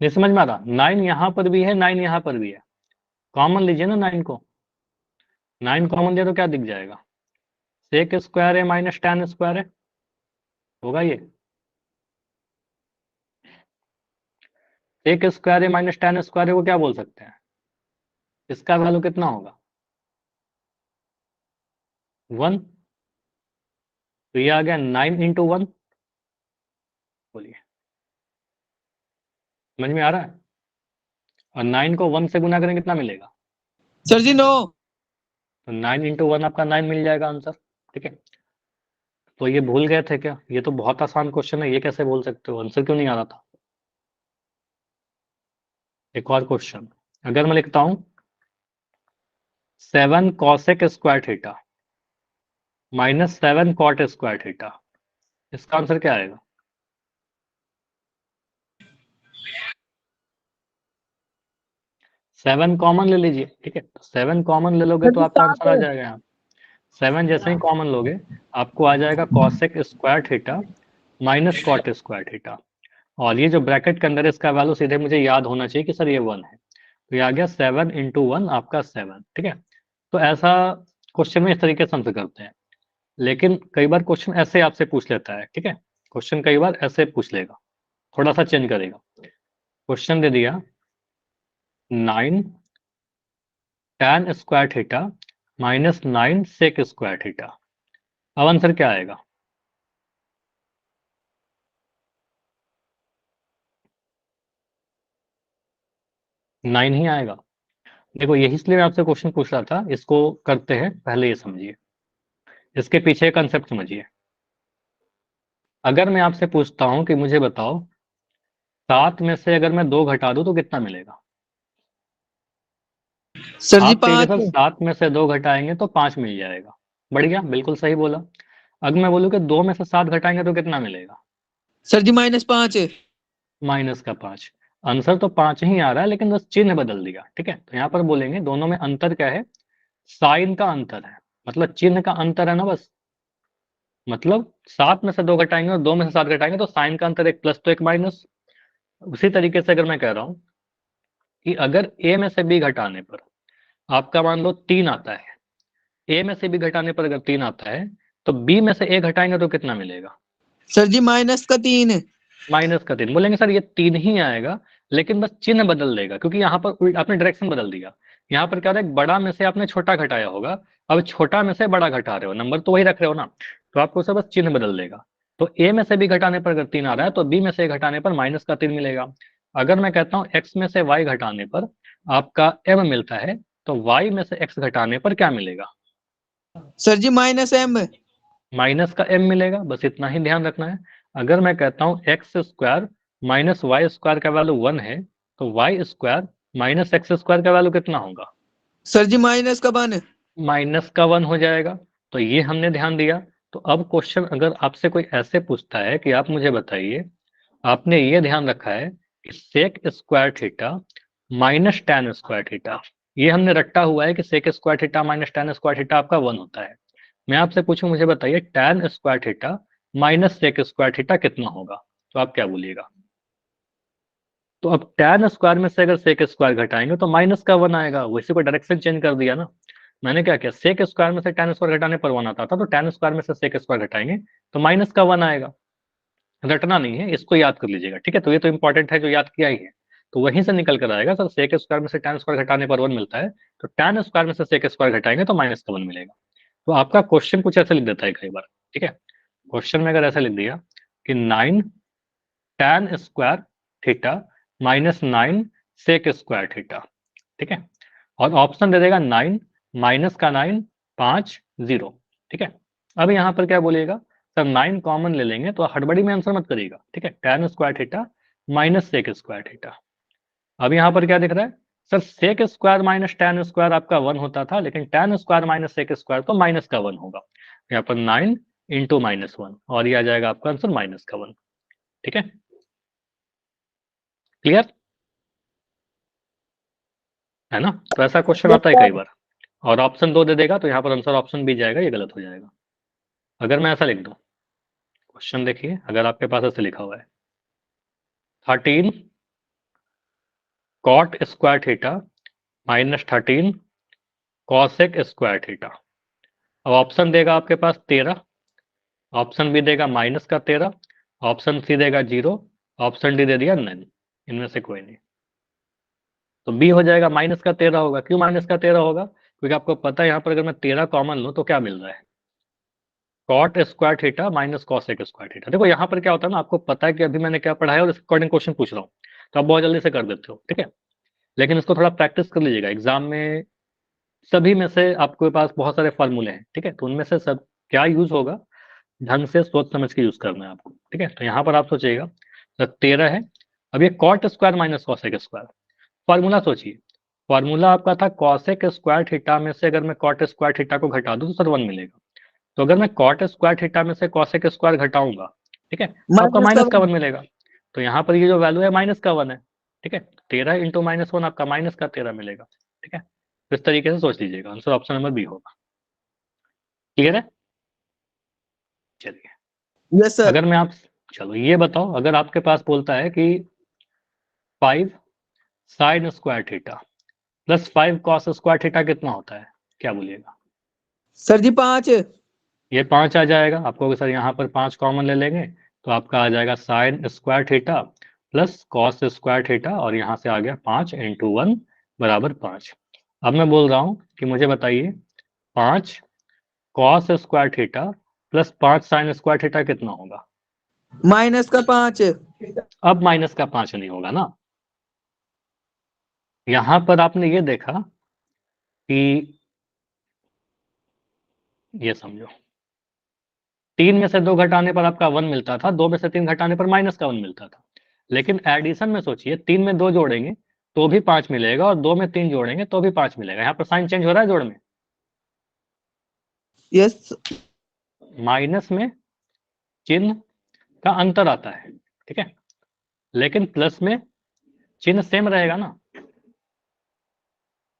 नहीं समझ में आ रहा, 9 यहाँ पर भी है 9 यहाँ पर भी है, कॉमन लीजिए ना 9 को, 9 कॉमन लिया तो क्या दिख जाएगा, सेक स्क्वायर है माइनस tan स्क्वायर है, होगा ये सेक स्क्वायर है माइनस tan स्क्वायर है, वो क्या बोल सकते हैं, इसका वैल्यू कितना होगा 1, तो ये आ गया 9 इंटू 1। बोलिए समझ में आ रहा है? और 9 को 1 से गुना करें कितना मिलेगा, Sir जी 9. तो 9 इंटू 1 आपका 9 मिल जाएगा आंसर। ठीक है, तो ये भूल गए थे क्या, ये तो बहुत आसान क्वेश्चन है, ये कैसे बोल सकते हो, आंसर क्यों नहीं आ रहा था? एक और क्वेश्चन, अगर मैं लिखता हूं 7 cosec square theta minus 7 cot square theta, इसका आंसर क्या आएगा? 7 कॉमन ले लीजिए, ठीक है, 7 कॉमन ले लोगे सर तो जी आपका आंसर आ 7 जाएगा यहाँ 7 जैसे ही कॉमन लोगे आपको आ जाएगा cosec square theta minus cot square theta, और ये जो ब्रैकेट के अंदर है इसका वैल्यू सीधे मुझे याद होना चाहिए कि सर ये 1 है, तो ये आ गया 7 इंटू 1 आपका 7, ठीक है। तो ऐसा क्वेश्चन में इस तरीके से आंसर करते हैं, लेकिन कई बार क्वेश्चन ऐसे आपसे पूछ लेता है, ठीक है, क्वेश्चन कई बार ऐसे पूछ लेगा, थोड़ा सा चेंज करेगा। क्वेश्चन दे दिया 9 tan square theta minus 9 sec square theta, अब आंसर क्या आएगा? नाइन ही आएगा। देखो यही इसलिए मैं आपसे क्वेश्चन पूछ रहा था, इसको करते हैं पहले ये समझिए, इसके पीछे कंसेप्ट समझिए। अगर मैं आपसे पूछता हूं कि मुझे बताओ 7 में से अगर मैं 2 घटा दूं तो कितना मिलेगा? सर जी आप कहेंगे 5 सर 7 में से 2 घटाएंगे तो 5 मिल जाएगा, बढ़िया, बिल्कुल सही बोला। अगर मैं बोलूं कि 2 में से 7 घटाएंगे तो कितना मिलेगा? सर जी -5 माइनस का 5। आंसर तो 5 ही आ रहा है, लेकिन बस चिन्ह बदल दिया, ठीक है। तो यहाँ पर बोलेंगे दोनों में अंतर क्या है? साइन का अंतर है, मतलब चिन्ह का अंतर है ना बस। मतलब 7 में से 2 घटाएंगे और 2 में से 7 घटाएंगे तो साइन का अंतर एक प्लस तो एक माइनस। उसी तरीके से अगर मैं कह रहा हूं कि अगर ए में से बी घटाने पर आपका मान लो 3 आता है, ए में से बी घटाने पर अगर 3 आता है तो बी में से ए घटाएंगे तो कितना मिलेगा? सर जी -3 माइनस का 3। बोलेंगे सर ये 3 ही आएगा, लेकिन बस चिन्ह बदल देगा, क्योंकि यहाँ पर आपने डायरेक्शन बदल दिया। यहाँ पर क्या होता है, बड़ा में से आपने छोटा घटाया होगा, अब छोटा में से बड़ा घटा रहे हो, नंबर तो वही रख रहे हो ना, तो आपको उसे बस चिन्ह बदल देगा। तो ए में से बी घटाने पर अगर 3 आ रहा है तो बी में से घटाने पर माइनस का 3 मिलेगा। अगर मैं कहता हूँ एक्स में से वाई घटाने पर आपका एम मिलता है, तो वाई में से एक्स घटाने पर क्या मिलेगा? सर जी -m माइनस का एम मिलेगा, बस इतना ही ध्यान रखना है। अगर मैं कहता हूँ x square minus y square का वैल्यू 1 है, तो y square minus x square का वैल्यू कितना होगा? सर जी -1 माइनस का 1 हो जाएगा। तो ये हमने ध्यान दिया। तो अब क्वेश्चन अगर आपसे कोई ऐसे पूछता है कि आप मुझे बताइए, आपने ये ध्यान रखा है कि sec square theta minus tan square theta, ये हमने रट्टा हुआ है कि sec square theta minus tan square theta आपका 1 होता है। मैं आपसे पूछूं, मुझे बताइए tan square theta minus sec square theta कितना होगा, तो आप क्या बोलिएगा? तो अब टेन स्क्वायर में से अगर सेक स्क्वायर घटाएंगे तो माइनस का 1 आएगा, वैसे को डायरेक्शन चेंज कर दिया ना। मैंने क्या किया, सेक स्क्वायर में से टेन स्क्वायर घटाने पर 1 आता था, तो टेन स्क्वायर में से सेक स्क्वायर घटाएंगे तो माइनस का 1 आएगा। रटना नहीं है, इसको याद कर लीजिएगा, ठीक है। तो ये तो इंपॉर्टेंट है, जो याद किया ही है, तो वहीं से निकल कर आएगा सर सेक स्क्वायर में से टेन स्क्वायर घटाने पर 1 मिलता है, तो टेन स्क्वायर में से सेक स्क्वायर घटाएंगे तो माइनस का 1 मिलेगा। तो आपका क्वेश्चन कुछ ऐसे लिख देता है कई बार, ठीक है। क्वेश्चन में अगर ऐसा लिख दिया कि 9 tan square theta minus 9 sec square theta, ठीक है, और ऑप्शन दे देगा 9 माइनस का 9 5 0, ठीक है। अब यहाँ पर क्या बोलेगा, सर 9 कॉमन ले लेंगे, तो हड़बड़ी में आंसर मत करिएगा, ठीक है। tan square theta minus sec square theta. अब यहाँ पर क्या दिख रहा है, sir sec square minus tan square आपका 1 होता था, लेकिन tan square minus sec square तो माइनस का 1 होगा। यहाँ पर 9 इंटू -1, और ये आ जाएगा आपका आंसर माइनस का 1, ठीक है। क्लियर है ना? तो ऐसा क्वेश्चन आता है कई बार, और ऑप्शन 2 दे देगा तो यहाँ पर आंसर ऑप्शन बी जाएगा, ये गलत हो जाएगा। अगर मैं ऐसा लिख दूं, क्वेश्चन देखिए, अगर आपके पास ऐसे लिखा हुआ है 13 cot square theta minus 13 cosec square theta. अब ऑप्शन देगा आपके पास 13, ऑप्शन बी देगा माइनस का 13, ऑप्शन सी देगा 0, ऑप्शन डी दे दिया नन, इनमें से कोई नहीं। तो बी हो जाएगा माइनस का 13 होगा। क्यों माइनस का 13 होगा? क्योंकि आपको पता है यहाँ पर अगर मैं 13 कॉमन लूं तो क्या मिल रहा है, cot square theta minus cosec square theta. देखो यहाँ पर क्या होता है ना, आपको पता है कि अभी मैंने क्या पढ़ा है और इसके अकॉर्डिंग क्वेश्चन पूछ रहा हूँ, तो आप बहुत जल्दी से कर देते हो, ठीक है। लेकिन इसको थोड़ा प्रैक्टिस कर लीजिएगा, एग्जाम में सभी में से आपके पास बहुत सारे फॉर्मूले हैं, ठीक है, तो उनमें से सब क्या यूज होगा, ढंग से सोच समझ के यूज करना है आपको, ठीक है। तो यहाँ पर आप सोचिएगा 13 है, अब ये cot square minus cosec square, formula सोचिए, फॉर्मूला आपका था कॉसेक स्क्वायर थीटा में से अगर मैं कॉट स्क्वायर थीटा को घटा दूं तो सर 1 मिलेगा। तो अगर मैं कॉट स्क्वायर थीटा में से कॉसेक स्क्वायर घटाऊंगा, ठीक है, तो आपका माइनस का 1 मिलेगा। तो यहाँ पर ये जो वैल्यू है माइनस का 1 है, ठीक है, 13 इंटू -1 आपका माइनस का 13 मिलेगा, ठीक है। तो इस तरीके से सोच लीजिएगा, आंसर ऑप्शन नंबर बी होगा। क्लियर है? चलिए, यस सर। अगर मैं आप, चलो ये बताओ, अगर आपके पास बोलता है कि 5 sign square theta plus 5 cos square theta कितना होता है, क्या बोलिएगा? सर जी 5। ये 5 आ जाएगा आपको, सर यहाँ पर 5 कॉमन ले लेंगे तो आपका आ जाएगा sign square theta plus cos square theta, और यहाँ से आ गया 5 इंटू 1 बराबर 5। अब मैं बोल रहा हूँ कि मुझे बताइए 5 cos square theta plus 5 sign square theta कितना होगा? माइनस का 5। अब माइनस का 5 नहीं होगा ना। यहां पर आपने ये देखा कि, ये समझो, 3 में से 2 घटाने पर आपका 1 मिलता था, 2 में से 3 घटाने पर माइनस का 1 मिलता था। लेकिन एडिशन में सोचिए, 3 में 2 जोड़ेंगे तो भी 5 मिलेगा, और 2 में 3 जोड़ेंगे तो भी 5 मिलेगा। यहाँ पर साइन चेंज हो रहा है जोड़ में, यस। माइनस में चिन्ह का अंतर आता है, ठीक है, लेकिन प्लस में चिन्ह सेम रहेगा ना।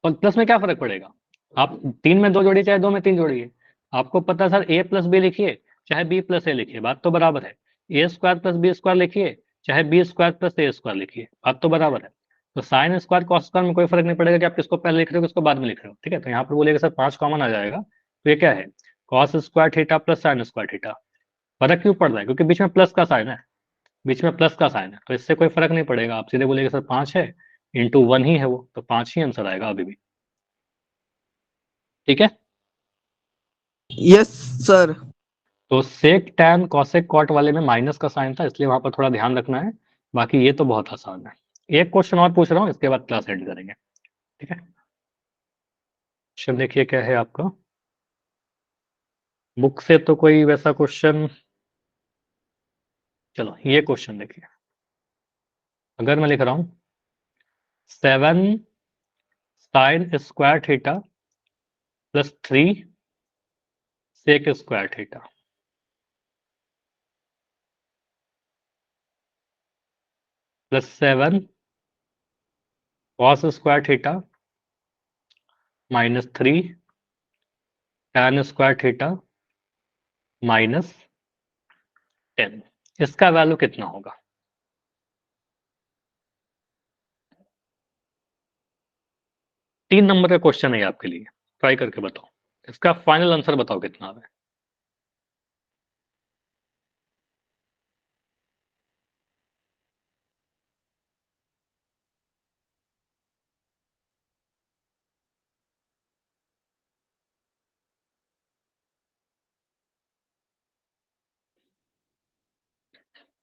और प्लस में क्या फर्क पड़ेगा, आप 3 में 2 जोड़िए चाहे 2 में 3 जोड़िए, आपको पता है सर a प्लस बी लिखिए चाहे b प्लस ए लिखिए, बात तो बराबर है। ए स्क्वायर प्लस बी स्क्वायर लिखिए चाहे बी स्क्वायर प्लस ए स्क्वायर लिखिए, बात तो बराबर है। तो साइन स्क्वायर कॉस स्क्वायर में कोई फर्क नहीं पड़ेगा कि आप किसको पहले लिख रहे हो किसको बाद में लिख रहे हो, ठीक है। तो यहाँ पर बोलेगा सर 5 कॉमन आ जाएगा, तो ये क्या है, cos square theta plus sign square theta. फर्क क्यों पड़ रहा है, क्योंकि बीच में प्लस का साइन है, बीच में प्लस का साइन है, तो इससे कोई फर्क नहीं पड़ेगा। आप सीधे बोलेगा सर 5 है इंटू 1 ही है वो, तो 5 ही आंसर आएगा अभी भी, ठीक है। Yes sir. तो सेक टैन कॉसेक कॉट वाले में माइनस का साइन था, इसलिए वहां पर थोड़ा ध्यान रखना है। बाकी ये तो बहुत आसान है। एक क्वेश्चन और पूछ रहा हूँ, इसके बाद क्लास एंड करेंगे, ठीक है। क्वेश्चन देखिए क्या है आपका, बुक से तो कोई वैसा क्वेश्चन, चलो ये क्वेश्चन देखिए। अगर मैं लिख रहा हूं 7 sine square theta plus 3 sec square theta, plus 7 cos square theta minus 3 tan square theta minus 10, इसका वैल्यू कितना होगा? तीन नंबर का क्वेश्चन है आपके लिए, ट्राई करके बताओ, इसका फाइनल आंसर बताओ कितना है।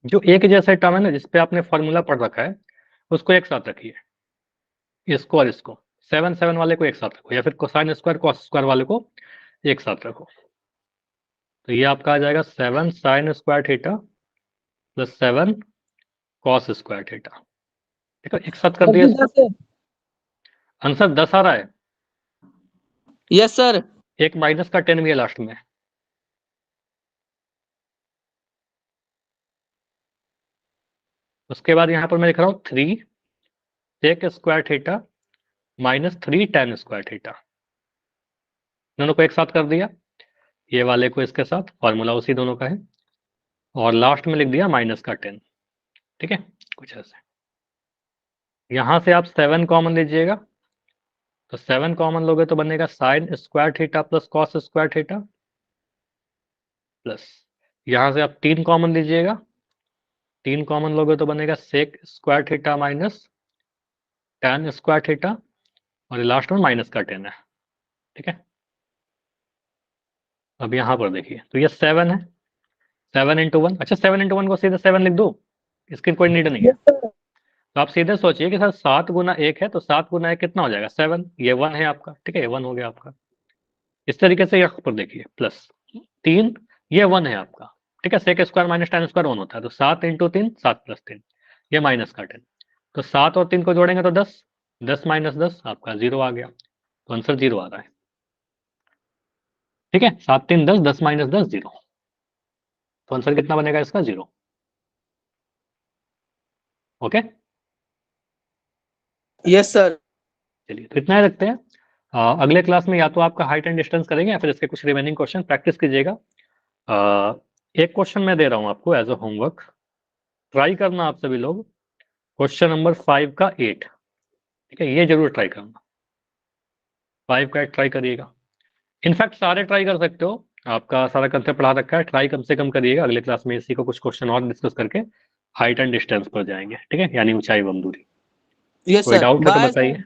जो एक जैसा टर्म है ना, जिसपे आपने फॉर्मूला पढ़ रखा है, उसको एक साथ रखिए, इसको और इसको, 7 7 वाले को एक साथ रखो, या फिर कोसाइन स्क्वायर कॉस स्क्वायर वाले को एक साथ रखो। तो ये आपका आ जाएगा 7 sine square theta plus 7 cos square theta, ठीक है, एक साथ कर दिया इसको। आंसर 10 आ रहा है, यस सर। एक माइनस का 10 भी है लास्ट में। उसके बाद यहाँ पर मैं लिख रहा हूँ 3 sec square theta minus 3 tan square theta, दोनों को एक साथ कर दिया, ये वाले को इसके साथ, फॉर्मूला उसी दोनों का है, और लास्ट में लिख दिया माइनस का 10, ठीक है, कुछ ऐसे। यहां से आप 7 कॉमन लीजिएगा, तो 7 कॉमन लोगे तो बनेगा sign square theta plus cos square theta, plus यहां से आप 3 कॉमन लीजिएगा, 3 कॉमन लोगे तो बनेगा sec square theta minus tan square theta, और लास्ट में माइनस का 10 है, ठीक है। अब यहाँ पर देखिए, तो ये 7 है, 7 इंटू 1, अच्छा 7 इंटू 1 को सीधे 7 लिख दो, इसकी कोई नीड नहीं है। तो आप सीधे सोचिए कि सर 7 गुना 1 है, तो 7 गुना 1 कितना हो जाएगा 7, ये 1 है आपका, ठीक है, ये 1 हो गया आपका। इस तरीके से यहाँ पर देखिए, प्लस 3, ये 1 है आपका, ठीक है, sec square minus tan square 1 होता है, तो 7 इंटू 3 7 प्लस 3, ये माइनस का 10, तो 7 और 3 को जोड़ेंगे तो 10, 10 माइनस 10 आपका 0 आ गया, तो आंसर 0 आ रहा है। ठीक है, 7 3 10, 10 माइनस 10 0, तो आंसर कितना बनेगा इसका 0। Okay, yes sir. चलिए तो इतना ही रखते हैं। अगले क्लास में या तो आपका हाइट एंड डिस्टेंस करेंगे या फिर इसके कुछ रिमेनिंग क्वेश्चन प्रैक्टिस कीजिएगा। एक क्वेश्चन मैं दे रहा हूं आपको एज अ होमवर्क, ट्राई करना आप सभी लोग, क्वेश्चन नंबर 5 का 8। ठीक है, ये जरूर ट्राई करना, 5 का 8 ट्राई करिएगा। इनफैक्ट सारे ट्राई कर सकते हो, आपका सारा कंसेप्ट पढ़ा रखा है, ट्राई कम से कम करिएगा। अगले क्लास में इसी को कुछ क्वेश्चन और डिस्कस करके हाइट एंड डिस्टेंस पर जाएंगे। ठीक है, यानी ऊंचाई एवं दूरी। यस कोई सर, डाउट है तो बाय। बताइए।